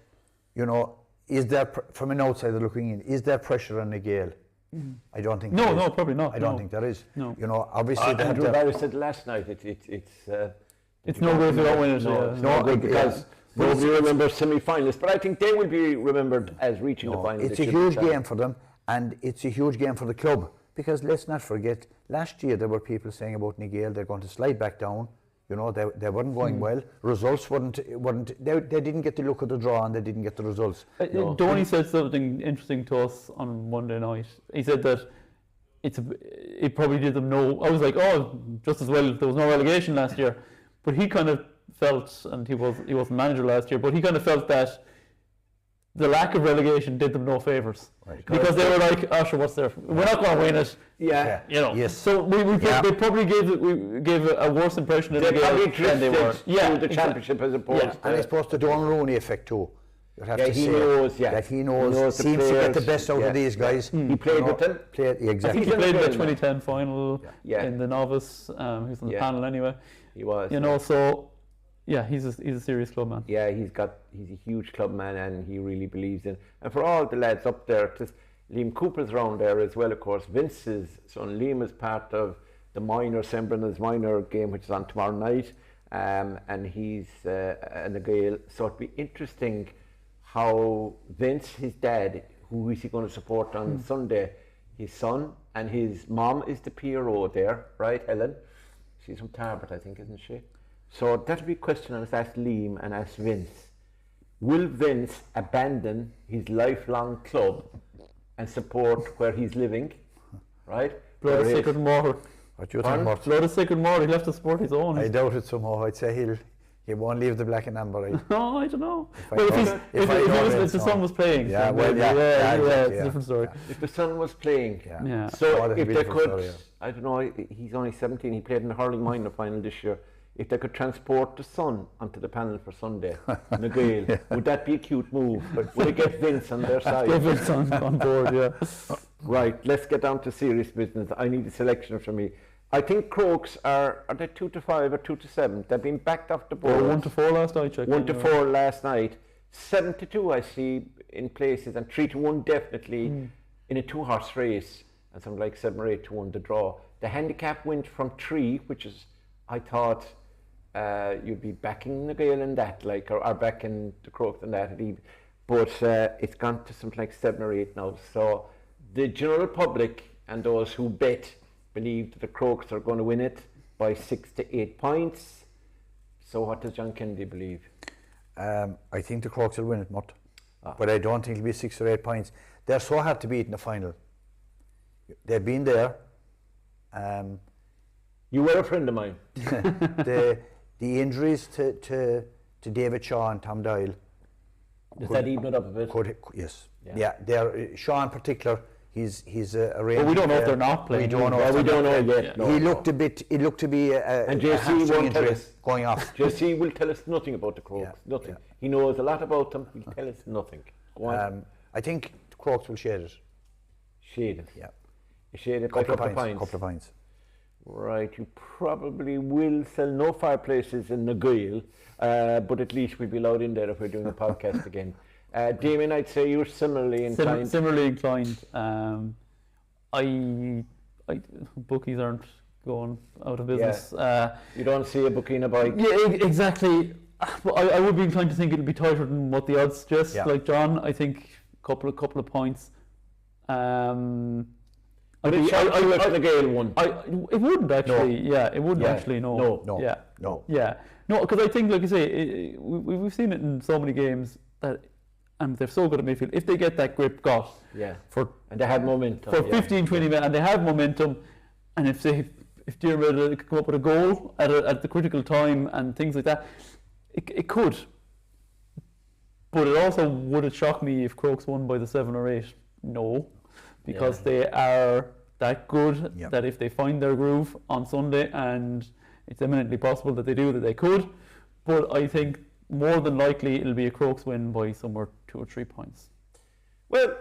you know, is there, from an outsider looking in, is there pressure on the Gaeil? I don't think there is. No, probably not. I don't think there is. No. You know, obviously Andrew Barry said last night it's no good if you don't win it. It's no good because nobody remembers semi-finalists, but I think they will be remembered as reaching the final. It's a huge game for them, and it's a huge game for the club, because let's not forget, last year there were people saying about Gaeil they're going to slide back down. You know, they weren't going well. Results weren't. They didn't get the look of the draw, and they didn't get the results. Donny said something interesting to us on Monday night. He said that it probably did them no. I was like, oh, just as well there was no relegation last year, but he kind of felt, and he wasn't manager last year, but he kind of felt that the lack of relegation did them no favours, because they were like, oh sure, what's there? We're not going to win it. You know. Yes. So they probably gave a worse impression than they were. The championship as opposed to, and I suppose the Don Rooney effect too. You have to he say knows, that he knows seems to get the best out of these guys. He played with them. I think he played the 2010 final in the novice. He was on the panel anyway. He was. You know, so. Yeah, he's a serious club man. Yeah, he's a huge club man, and he really believes in. And for all the lads up there, Liam Cooper's around there as well, of course. Vince's son Liam is part of the minor Sembrana's minor game, which is on tomorrow night, and he's in the Gaeil. So it'd be interesting how Vince, his dad, who is he going to support on Sunday? His son and his mom is the PRO there, right, Helen? She's from Tarbert, I think, isn't she? So that'll be a question I must ask Liam and ask Vince. Will Vince abandon his lifelong club and support where he's living? Right? Blood of Sacred Moor. What do you think, Mort? Blood of Sacred Moor, he left to support his own. I doubt it somehow. I'd say he won't leave the black and amber. No, I don't know. If the son was playing, it's a different story. If the son was playing, so if they could, I don't know, he's only 17, he played in the hurling minor final this year. If they could transport the son onto the panel for Sunday, Gaeil, would that be a cute move? Would it get Vince on their side? Get Vince on board, Right, let's get down to serious business. I need a selection from me. I think Crokes are they 2-5 or 2-7? They've been backed off the board. 1-4 last night. 1-4 last night. 7-2 I see in places, and 3-1 definitely in a 2-horse race, and something like 7 or 8-1 the draw. The handicap went from 3, which is, I thought, you'd be backing the Gaeil in that, like, or backing the Crokes in that, but it's gone to something like 7 or 8 now. So the general public and those who bet believe that the Crokes are going to win it by 6 to 8 points. So what does John Kennedy believe? I think the Crokes will win it, Mort. But I don't think it'll be 6 or 8 points. They're so hard to beat in the final. They've been there. You were a friend of mine. The injuries to David Shaw and Tom Doyle. Does that even it up a bit? Yes. Yeah. Shaw in particular, He's a range. But we don't know if player. they're not playing. We don't know. Yeah, if we they're don't not know playing. yet. Yeah. No, He no. looked a bit. It looked to be And a JC hamstring won't tell injury us. going off. JC will tell us nothing about the Crokes. Yeah, Nothing. yeah. He knows a lot about them. He'll tell us nothing. Go on. I think Crokes will shade it. Shade it. Yeah, Shade it by a couple of pints. Couple of pints. Right, you probably will sell no fireplaces in the Gaeil, but at least we'll be allowed in there if we're doing a podcast again. Damien, I'd say you're similarly inclined. Similarly inclined. I bookies aren't going out of business. You don't see a bookie in a bike. Yeah, exactly. But I would be inclined to think it'll be tighter than what the odds suggest. Yeah. Like John, I think couple of points. But it's the Gaeil one. It wouldn't actually. No. Yeah, it wouldn't actually. No. No. Yeah. No, because I think, like I say, we've seen it in so many games that, and they're so good at midfield. If they get that grip got, and they have momentum for 15, 20 minutes, and they have momentum, and if Diarmid could come up with a goal at the critical time and things like that, it could. But it also would it shock me if Crokes won by the 7 or 8? No, because they are that good that if they find their groove on Sunday, and it's eminently possible that they do, that they could. But I think more than likely it'll be a Crokes win by somewhere 2 or 3 points. Well,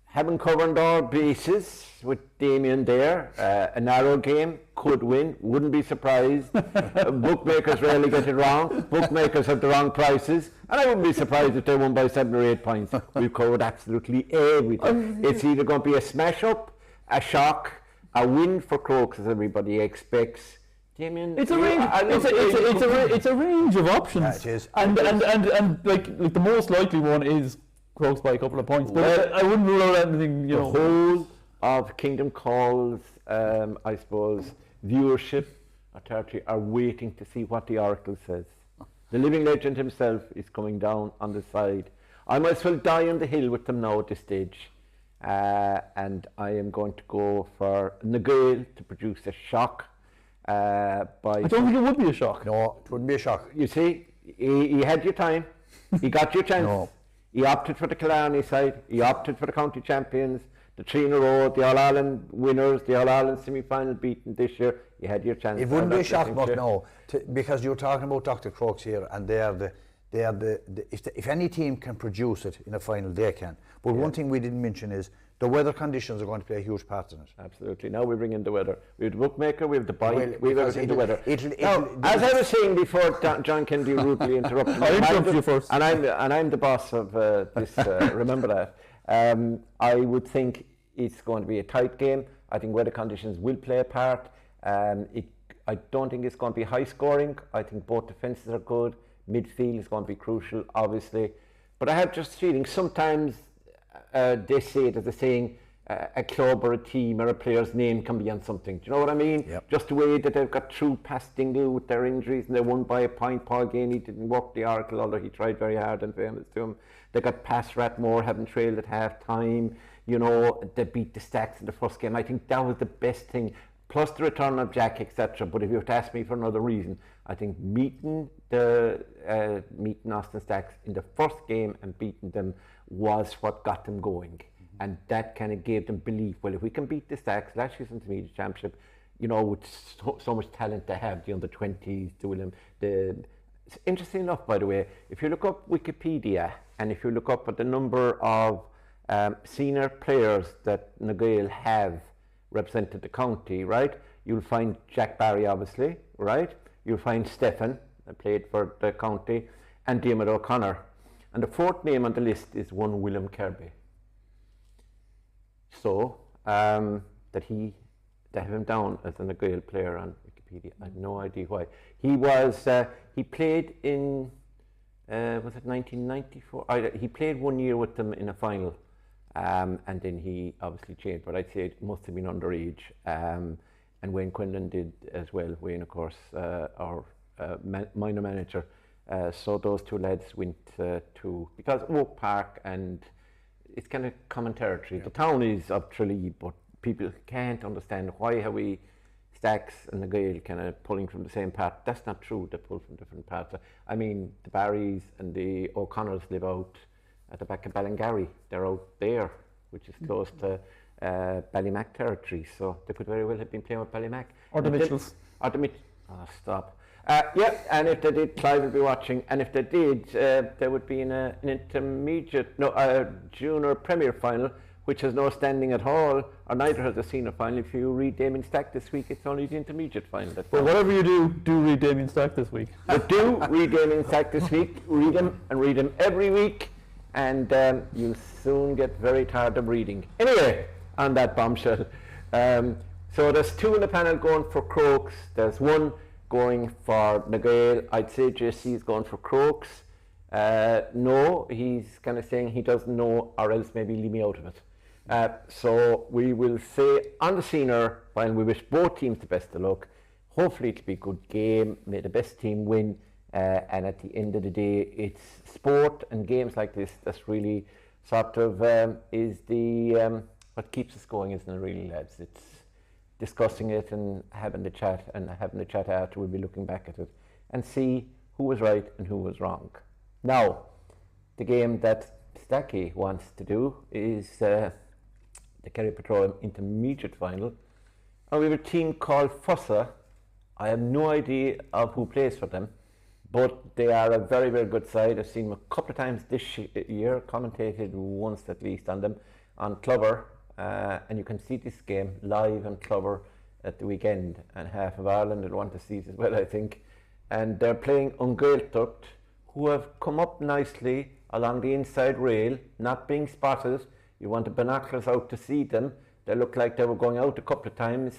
having covered all bases with Damien there, a narrow game, could win, wouldn't be surprised. Bookmakers rarely get it wrong. Bookmakers have the wrong prices, and I wouldn't be surprised if they won by 7 or 8 points. We've covered absolutely everything. It's either going to be a smash up, a shock, a win for Crokes, as everybody expects. Damien, it's a range. It's a range of options. Yeah, it is. And like the most likely one is Crokes by a couple of points. But I wouldn't rule out anything. The whole of Kingdom Calls, I suppose, viewership authority are waiting to see what the Oracle says. The living legend himself is coming down on the side. I might as well die on the hill with them now at this stage. And I am going to go for Gaeil to produce a shock. I don't think it would be a shock. No, it wouldn't be a shock. You see, he had your time. He got your chance. No. He opted for the Killarney side. He opted for the county champions, the 3 in a row, the All-Ireland winners, the All-Ireland semi-final beaten this year. You had your chance. It wouldn't be a shock, but no, because you're talking about Dr. Crokes here, and they are the if any team can produce it in a final, they can. But one thing we didn't mention is the weather conditions are going to play a huge part in it. Absolutely. Now we bring in the weather. We have the bookmaker, we have the bike, we have everything, the weather. Now, as I was saying before, John Kennedy rudely interrupted me. I interrupted you first. And I'm the boss of this, remember that. I would think it's going to be a tight game. I think weather conditions will play a part. I don't think it's going to be high scoring. I think both defences are good. Midfield is going to be crucial, obviously. But I have just a feeling sometimes they say it as a saying, a club or a team or a player's name can be on something. Do you know what I mean? Yep. Just the way that they've got through past Dingle with their injuries and they won by a point. Paul Gainey didn't work the Oracle, although he tried very hard, in fairness to him. They got past Ratmore, having trailed at half time. You know, they beat the Stacks in the first game. I think that was the best thing. Plus the return of Jack, etc. But if you were to ask me for another reason, I think meeting Austin Stacks in the first game and beating them was what got them going. And that kind of gave them belief. Well, if we can beat the Stacks, last year's intermediate championship, you know, with so much talent they have, the under-20s, the William. It's interesting enough, by the way, if you look up Wikipedia and if you look up at the number of senior players that Gaeil have represented the county, right? You'll find Jack Barry, obviously, right? You'll find Stefan, that played for the county, and Diarmid O'Connor. And the fourth name on the list is one William Kirby. So, they have him down as a Gaeil player on Wikipedia. I have no idea why. He played in, was it 1994? He played 1 year with them in a final. And then he obviously changed, but I'd say it must have been underage. And Wayne Quinlan did as well. Wayne, of course, our minor manager. So those two lads went to, because Oak Park, and it's kind of common territory. Yeah. The town is of Tralee, but people can't understand why have we Stacks and the Gaeil kind of pulling from the same path. That's not true. They pull from different paths. I mean, the Barrys and the O'Connors live out at the back of Ballingarry. They're out there, which is close to Ballymac territory, so they could very well have been playing with Ballymac. Or the Mitchells. Oh, stop. Yeah, and if they did, Clive would be watching, and if they did, they would be in an intermediate, junior premier final, which has no standing at all, or neither has a senior final. If you read Damien Stack this week, it's only the intermediate final. But whatever you do read Damien Stack this week. But do read Damien Stack this week, read him every week, and you'll soon get very tired of reading. Anyway, on that bombshell. So there's 2 in the panel going for Crokes. There's 1 going for the Gaeil. I'd say JC is going for Crokes. No, he's kind of saying he doesn't know, or else maybe leave me out of it. So we will say on the senior final, we wish both teams the best of luck. Hopefully it'll be a good game. May the best team win. And at the end of the day, it's sport and games like this that's really sort of is the what keeps us going, isn't it, really, lads? It's discussing it and having the chat, after we'll be looking back at it and see who was right and who was wrong. Now, the game that Stacky wants to do is the Kerry Petroleum Intermediate Final. And we have a team called Fossa. I have no idea of who plays for them, but they are a very, very good side. I've seen them a couple of times this year, commentated once at least on them on Clover. And you can see this game live on Clover at the weekend, and half of Ireland will want to see it as well, I think. And they're playing Gaeil, who have come up nicely along the inside rail, not being spotted. You want the binoculars out to see them. They look like they were going out a couple of times.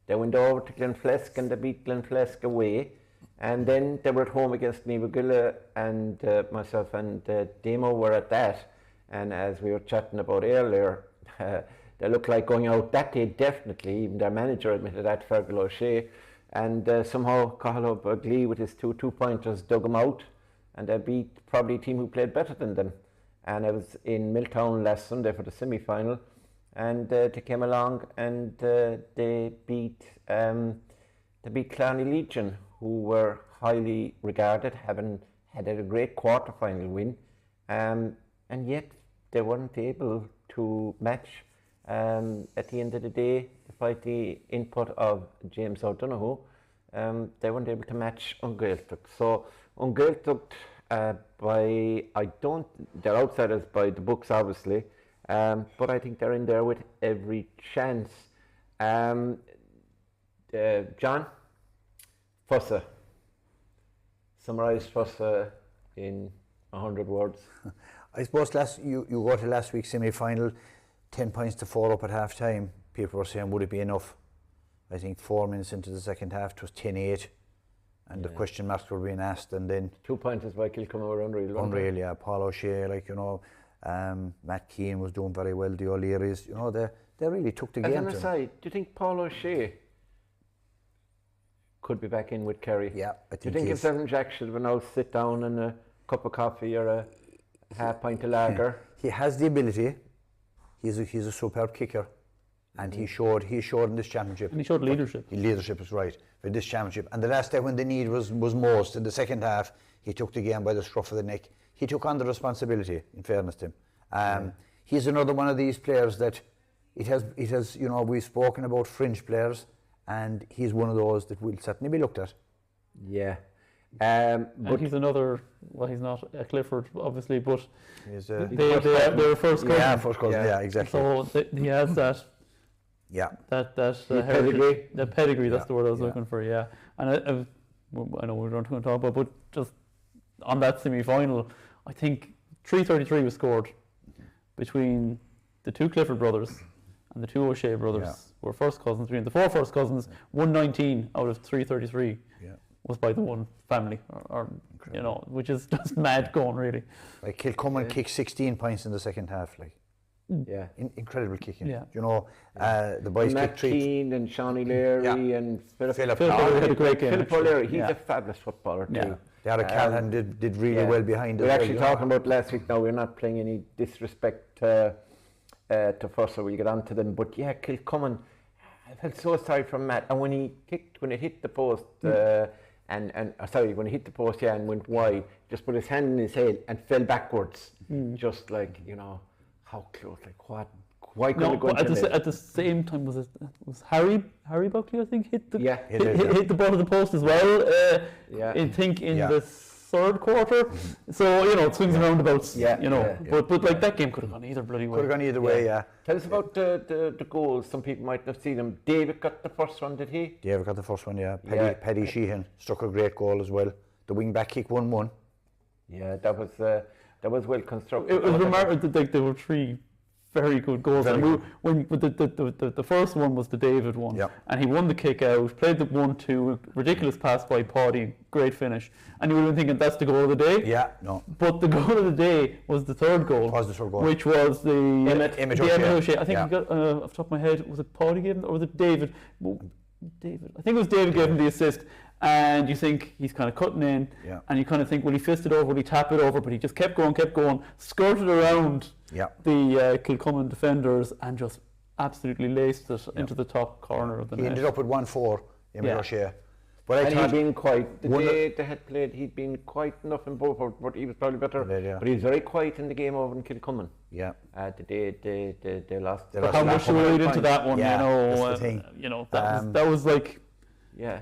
They went over to Glenflesk and they beat Glenflesk away. And then they were at home against Nivagilla, and myself and Demo were at that. And as we were chatting about earlier, they look like going out that day, definitely. Even their manager admitted that, Fergal O'Shea. And somehow Cathal Glee with his 2 two-pointers dug them out, and they beat probably a team who played better than them. And I was in Milltown last Sunday for the semi-final, and they came along and they beat Clarny Legion, who were highly regarded, having had a great quarter-final win, and yet they weren't able to match. At the end of the day, despite the input of James O'Donoghue, they weren't able to match Gaeil. So Gaeil, they're outsiders by the books, obviously, but I think they're in there with every chance. John, Fossa. Summarise Fossa in 100 words. I suppose you go to last week's semi-final, 10 points to 4 up at half time. People were saying, would it be enough? I think 4 minutes into the second half, it was 10-8, and the question marks were being asked, and then 2 points by Kilcombe were unreal. Yeah. Paul O'Shea, Matt Keane was doing very well. The O'Learys, they really took the game. As an aside, do you think Paul O'Shea could be back in with Kerry? Yeah, I think. Do you think if Seven Jack should have now sit down and a cup of coffee or a half pint of lager? He has the ability. He's a superb kicker, and he showed in this championship. And he showed leadership. Leadership is right for this championship. And the last day when the need was most, in the second half, he took the game by the scruff of the neck. He took on the responsibility, in fairness to him. He's another one of these players that it has. We've spoken about fringe players, and he's one of those that will certainly be looked at. Yeah. And he's another. Well, he's not a Clifford, obviously, but they're first cousin. Yeah, first cousin. Yeah, exactly. So he has that. Yeah. That pedigree. The pedigree. That's the word I was looking for. Yeah. And I know we're not going to talk about, but just on that semi-final, I think 333 was scored between the 2 Clifford brothers and the 2 O'Shea brothers. Were first cousins. Between the 4 first cousins, 119 out of 333. Was by the one family, or which is just mad going, really. Like Kilcombe kicked 16 points in the second half, incredible kicking. Yeah. The boys Matt kicked 3. Keane and Shawnee Leary and Philip O'Leary had a great game. Philip O'Leary, he's a fabulous footballer too. Callahan did really well behind it. We're actually talking about last week now. We're not playing any disrespect to Fossa. We'll get on to them, but Kilcombe. I felt so sorry for Matt, and when it hit the post. When he hit the post, and went wide, just put his hand in his head and fell backwards. Just like, how close, like what Why couldn't it go into the net? At the same time, was Harry Buckley, I think, hit the hit the ball of the post as well. I think in the third quarter. So it swings and roundabouts. But like that game could have gone either bloody way. Could have gone either way. Yeah. Tell us about the goals. Some people might not have seen them. David got the first one, did he? David got the first one. Yeah. Paddy Sheehan struck a great goal as well. The wing back kick 1-1. Yeah, that was well constructed. It was remarkable that there were three very good goals. When the first one was the David one, and he won the kick out, played the 1-2, ridiculous pass by Paddy, great finish, and you would have been thinking that's the goal of the day. Yeah, no. But the goal of the day was the third goal. Which was the Emmett O'Shea. I think he got off the top of my head, was it Paddy gave him, or was it David? David. I think it was David gave him the assist. And you think he's kind of cutting in, and you kind of think, will he fist it over, will he tap it over? But he just kept going, skirted around the Kilcummin defenders and just absolutely laced it into the top corner of the net. He ended up with 1-4, Emmett O'Shea. But he'd been quiet. The day they had played, he'd been quiet enough in both, but he was probably better. But he was very quiet in the game over in Kilcummin. Yeah. The day they lost. How much do we read into that one? That's the thing. That was like... Yeah,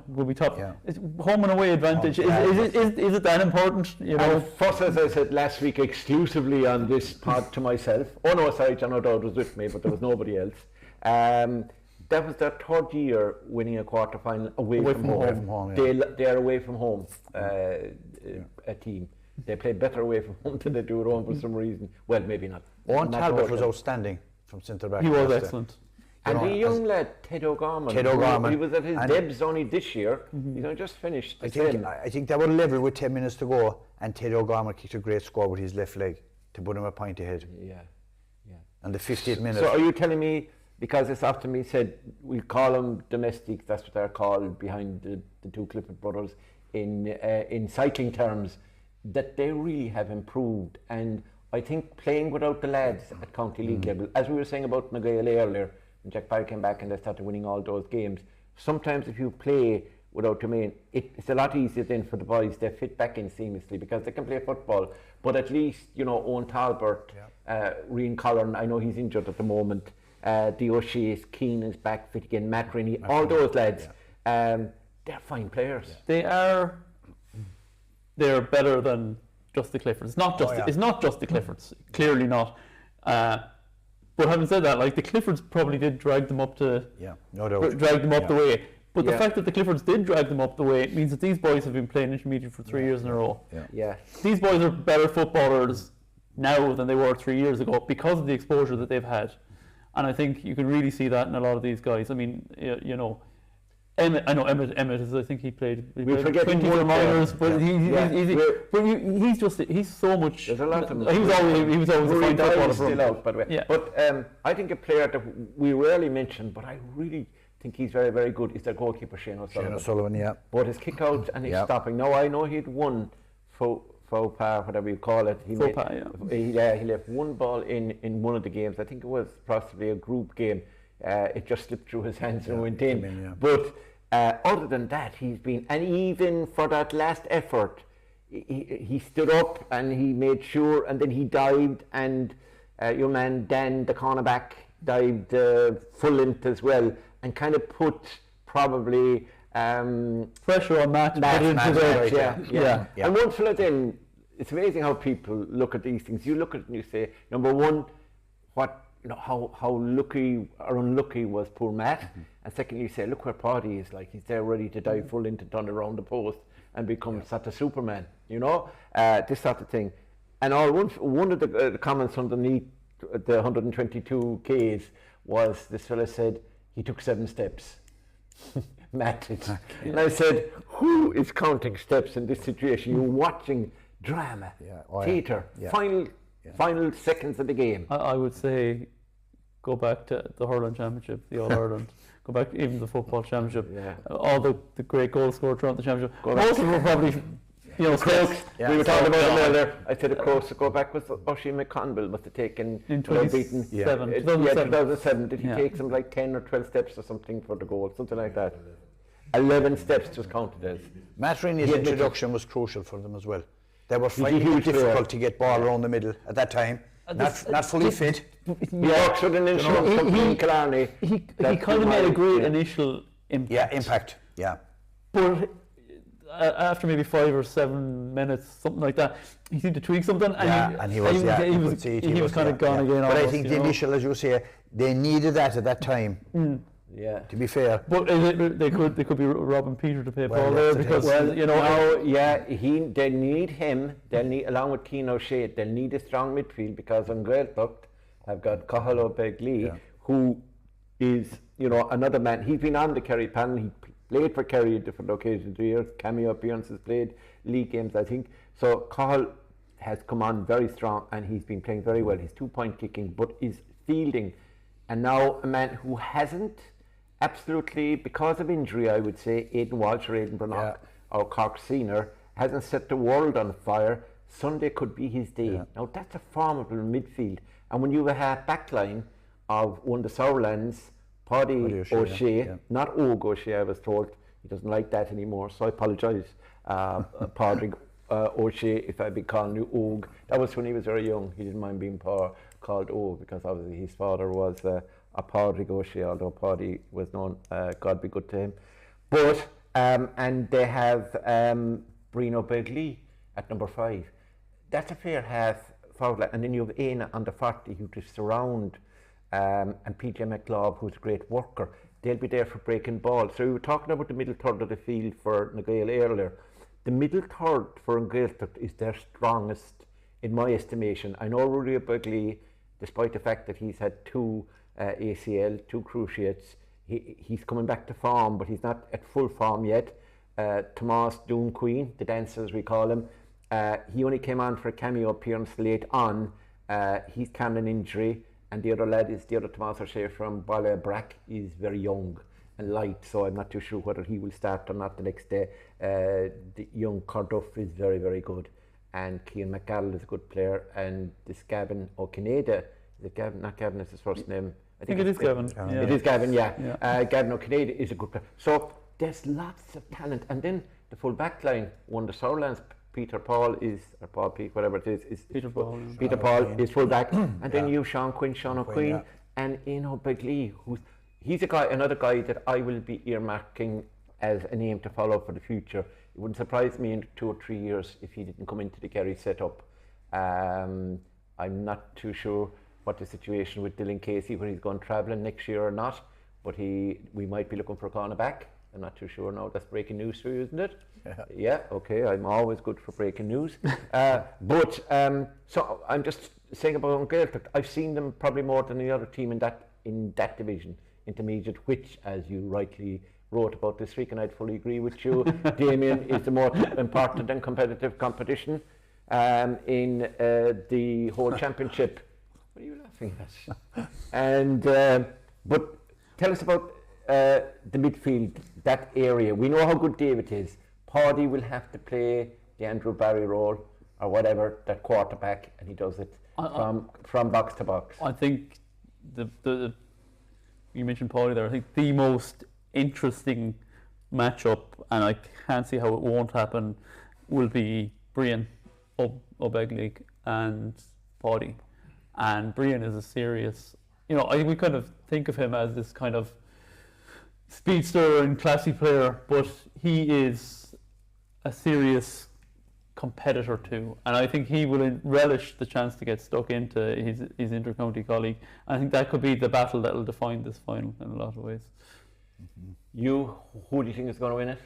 will be tough. It's home and away advantage. Is it that important? First, as I said last week, exclusively on this pod to myself. Oh no, sorry, John O'Dowd was with me, but there was nobody else. That was their third year winning a quarter final away from home. They are away from home. A team. They play better away from home than they do at home for some reason. Well, maybe not. Owen Talbot was outstanding from centre back. He was excellent. And the young lad, Ted O'Gorman, he was at his debs only this year. Just finished. I think they were level with 10 minutes to go, and Ted O'Gorman kicked a great score with his left leg to put him a point ahead. Yeah. And the 50th minute. So are you telling me, because it's often me said, we call them domestic, that's what they're called behind the two Clifford brothers, in cycling terms, that they really have improved? And I think playing without the lads at county league level, as we were saying about Gaeil earlier, when Jack Barry came back and they started winning all those games, sometimes if you play without the main, it's a lot easier then for the boys. They fit back in seamlessly because they can play football. But at least, Owen Talbot, Rian Collin, I know he's injured at the moment, the O'Shea's, Keane is back fit again, Matt Rennie, all those lads, they're fine players. They're better than just the Cliffords. It's not just the Cliffords, clearly not. But having said that, like the Cliffords probably did drag them up the way. But the fact that the Cliffords did drag them up the way means that these boys have been playing intermediate for 3 years in a row. These boys are better footballers now than they were 3 years ago because of the exposure that they've had. And I think you can really see that in a lot of these guys. I mean, Emmett is, I think he played 20 for minors, but he's so much. There's a lot of them. He was always a fine footballer still out, by the way. Yeah. But I think a player that we rarely mention, but I really think he's very, very good, is their goalkeeper Shane O'Sullivan. But his kick out and his stopping. Now I know he'd won faux pas, whatever you call it. He left one ball in one of the games. I think it was possibly a group game. It just slipped through his hands and went in. But other than that, he's been, and even for that last effort, he stood up and he made sure, and then he dived, and your man Dan, the cornerback, dived full length as well, and kind of put probably pressure on Matt. And one fella then, it's amazing how people look at these things. You look at it and you say, number one, how lucky or unlucky was poor Matt, and secondly you say, look where Paddy is, like he's there ready to dive full into turn around the post and become such a Superman, this sort of thing. And one of the comments underneath the 122 Ks was, this fella said he took 7 steps. Matt did. And I said, who is counting steps in this situation? You're watching drama, theatre, final seconds of the game. I would say go back to the hurling championship, the All-Ireland, go back even the football championship, all the great goals scored throughout the championship. Most of them were probably, Crokes. We were talking about them earlier. I said the Crokes to go back with Oisin McConville must have taken in 2007. Did he take some like 10 or 12 steps or something for the goal, something like that? 11 steps was counted as. Matt Rennie's introduction was crucial for them as well. They were finding it difficult to get ball around the middle at that time. not fully fit. Yeah, should an insurance company in Killarney. He kind of made a great initial impact. Yeah, impact. Yeah. But after maybe 5 or 7 minutes, something like that, he seemed to tweak something, and he was kind of gone again. But I think the initial, as you say, they needed that at that time. Yeah. To be fair, but they could be robbing Peter to pay Paul there because they need him. They'll need, along with Keane O'Shea, they'll need a strong midfield because on Gaeil I've got Cahill O'Begley, who is another man. He's been on the Kerry panel. He played for Kerry at different occasions here. Cameo appearances, played league games, I think. So Cahill has come on very strong and he's been playing very well. His 2-point kicking, but his fielding, and now a man who hasn't. Absolutely, because of injury, I would say, Aidan Walsh or Aidan Brannock or Cork Senior hasn't set the world on fire. Sunday could be his day. Yeah. Now, that's a formidable midfield. And when you have a half back line of one of the Sourlands, Paddy O'Shea, not Og O'Shea, I was told. He doesn't like that anymore, so I apologise, Paddy O'Shea, if I'd be calling you Og. That was when he was very young. He didn't mind being called Og because obviously his father was a Paddy O'Shea, although Paddy was known, God be good to him. But, and they have Brino Begley at number 5. That's a fair half forward. And then you have Aina on the 40 who just surround, and PJ McLeod, who's a great worker. They'll be there for breaking ball. So we were talking about the middle third of the field for Gaeil earlier. The middle third for Gaeil is their strongest, in my estimation. I know Rudy Begley, despite the fact that he's had 2 ACL, 2 cruciates, he's coming back to form, but he's not at full form yet. Tomas Doon Queen, the dancer as we call him, he only came on for a cameo appearance late on. He's carrying an injury, and the other lad is the other Tomas O'Shea from Brack. He's very young and light, so I'm not too sure whether he will start or not the next day. The young Carduff is very, very good, and Cian McGall is a good player, and this Gavin O'Kineda, not Gavin is his first name. I think it is Gavin. It is Gavin, Gavin O'Kineda is a good player. So there's lots of talent. And then the full back line, one of the Sourlands, Peter Paul is Peter Paul is full back. And then you, Sean O'Queen, and Eno Begley, he's another guy that I will be earmarking as a name to follow for the future. It wouldn't surprise me in 2 or 3 years if he didn't come into the Kerry setup. I'm not too sure what the situation with Dylan Casey, whether he's going travelling next year or not, but we might be looking for a cornerback. I'm not too sure now. That's breaking news for you, isn't it? Yeah, okay, I'm always good for breaking news. So I'm just saying about Gaeil, I've seen them probably more than the other team in that division, intermediate, which, as you rightly wrote about this week, and I'd fully agree with you, Damien, is the more important and competitive competition in the whole championship. What are you laughing at? And but tell us about the midfield, that area. We know how good David is. Paddy will have to play the Andrew Barry role or whatever, that quarterback, and he does it from box to box. I think the you mentioned Paddy there. I think the most interesting matchup, and I can't see how it won't happen, will be Brian O'Begley and Paddy. And Brian is a serious, we kind of think of him as this kind of speedster and classy player, but he is a serious competitor too. And I think he will relish the chance to get stuck into his inter-county colleague. And I think that could be the battle that will define this final in a lot of ways. Mm-hmm. Who do you think is going to win it?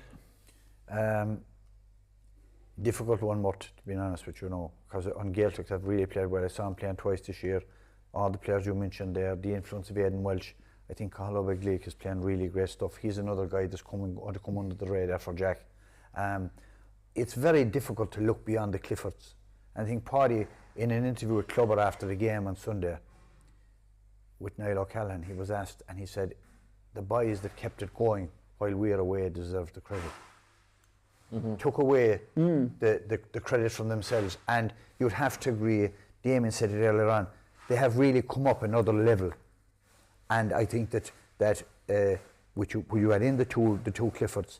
Difficult one, Mort, to be honest with you, because on Gaeltacht have really played well. I saw him playing twice this year. All the players you mentioned there, the influence of Aidan Welsh. I think Cahill O'Begley is playing really great stuff. He's another guy that's going to come under the radar for Jack. It's very difficult to look beyond the Cliffords. I think Paddy, in an interview with Clubber after the game on Sunday with Niall O'Callaghan, he was asked, and he said, the boys that kept it going while we were away deserve the credit. Mm-hmm. Took away the credit from themselves, and you'd have to agree, Damien said it earlier on, they have really come up another level, and I think that when you add in the two Cliffords,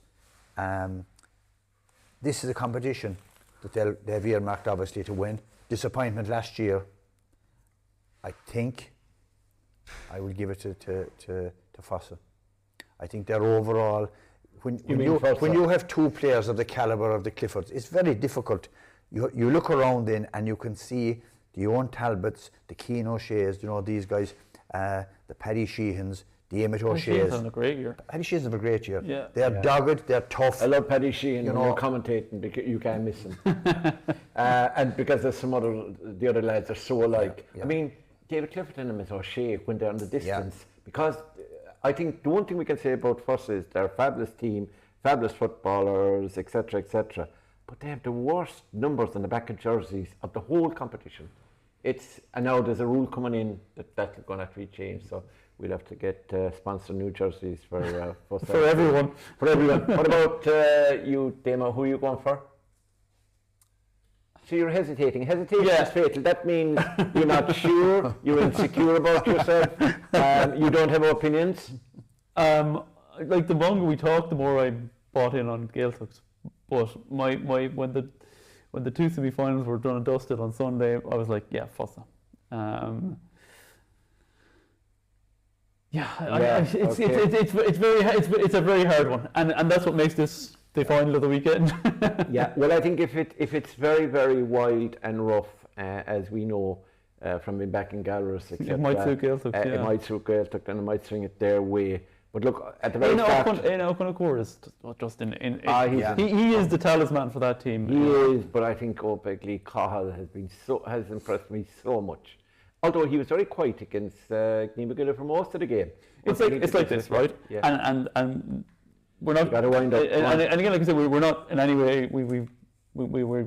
this is a competition that they've earmarked obviously to win. Disappointment last year, I think I will give it to Fossa. I think they're overall, when you have two players of the calibre of the Cliffords, it's very difficult. You look around then and you can see the Owen Talbots, the Keane O'Sheas, these guys, the Paddy Sheehans, the Emmett O'Sheas. Sheehan's having a great year. Paddy Sheehan's having a great year. Yeah. They're dogged, they're tough. I love Paddy Sheehan when you're commentating because you can't miss him. And because there's the other lads are so alike. Yeah. I mean, David Clifford and Emmett O'Shea when they're on the distance, because I think the one thing we can say about Fossa is they're a fabulous team, fabulous footballers, etc., etc. But they have the worst numbers on the back of jerseys of the whole competition. And now there's a rule coming in that's going to have to be changed. So we'll have to get sponsored new jerseys for Fossa. For everyone. For everyone. What about you, Damo? Who are you going for? So you're hesitating. Hesitation is fatal. That means you're not sure, you're insecure about yourself, you don't have opinions. Like the longer we talk, the more I bought in on Gaeltacht. But when the two semi-finals were done and dusted on Sunday, I was like, yeah, Fossa. It's a very hard one, and that's what makes this the final of the weekend. Yeah, well, I think if it's very, very wide and rough, as we know from being back in Gallerus, etc. It might suit Gaeltacht, It might suit Gaeltacht, and it might swing it their way. But look, at the very start, O'Connor is just he is the talisman for that team. He is, but I think Begley Cahill has impressed me so much. Although he was very quiet against Gnimagulla for most of the game. It's like this, right? Yeah. And we're not. Got to wind up. And again, like I said, we're not in any way. We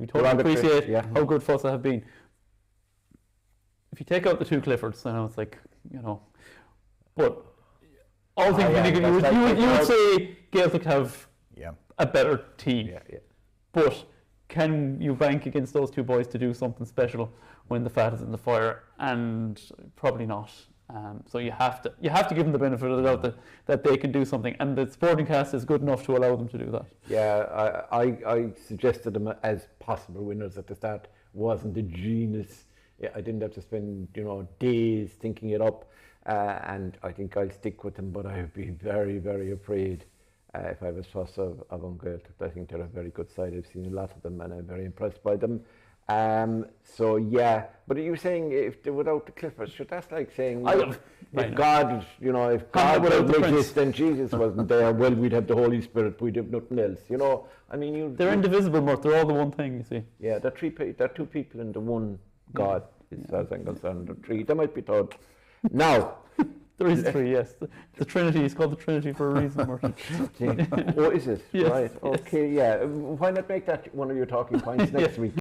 totally appreciate how good Fossa have been. If you take out the two Cliffords, I know it's like but all things being equal, you would say Gaeltacht have a better team. Yeah. But can you bank against those two boys to do something special when the fat is in the fire? And probably not. So you have to give them the benefit of the doubt that they can do something, and the Sporting Cast is good enough to allow them to do that. Yeah, I suggested them as possible winners at the start. Wasn't a genius. I didn't have to spend days thinking it up, and I think I'll stick with them. But I would be very, very afraid if I was Fossa of Gaeltacht. I think they're a very good side. I've seen a lot of them, and I'm very impressed by them. So yeah, but you were saying if they without the Cliffords, that's like saying if God didn't exist and Jesus wasn't there, well, we'd have the Holy Spirit, we'd have nothing else. I mean, they're indivisible, but they're all the one thing. You see. Yeah, they're two people in the one God. As far as I'm concerned, there are three. There might be third. Now. There is three, yes. The Trinity is called the Trinity for a reason, Martin. Oh, is it? Yes, right. Okay, yeah. Why not make that one of your talking points next week?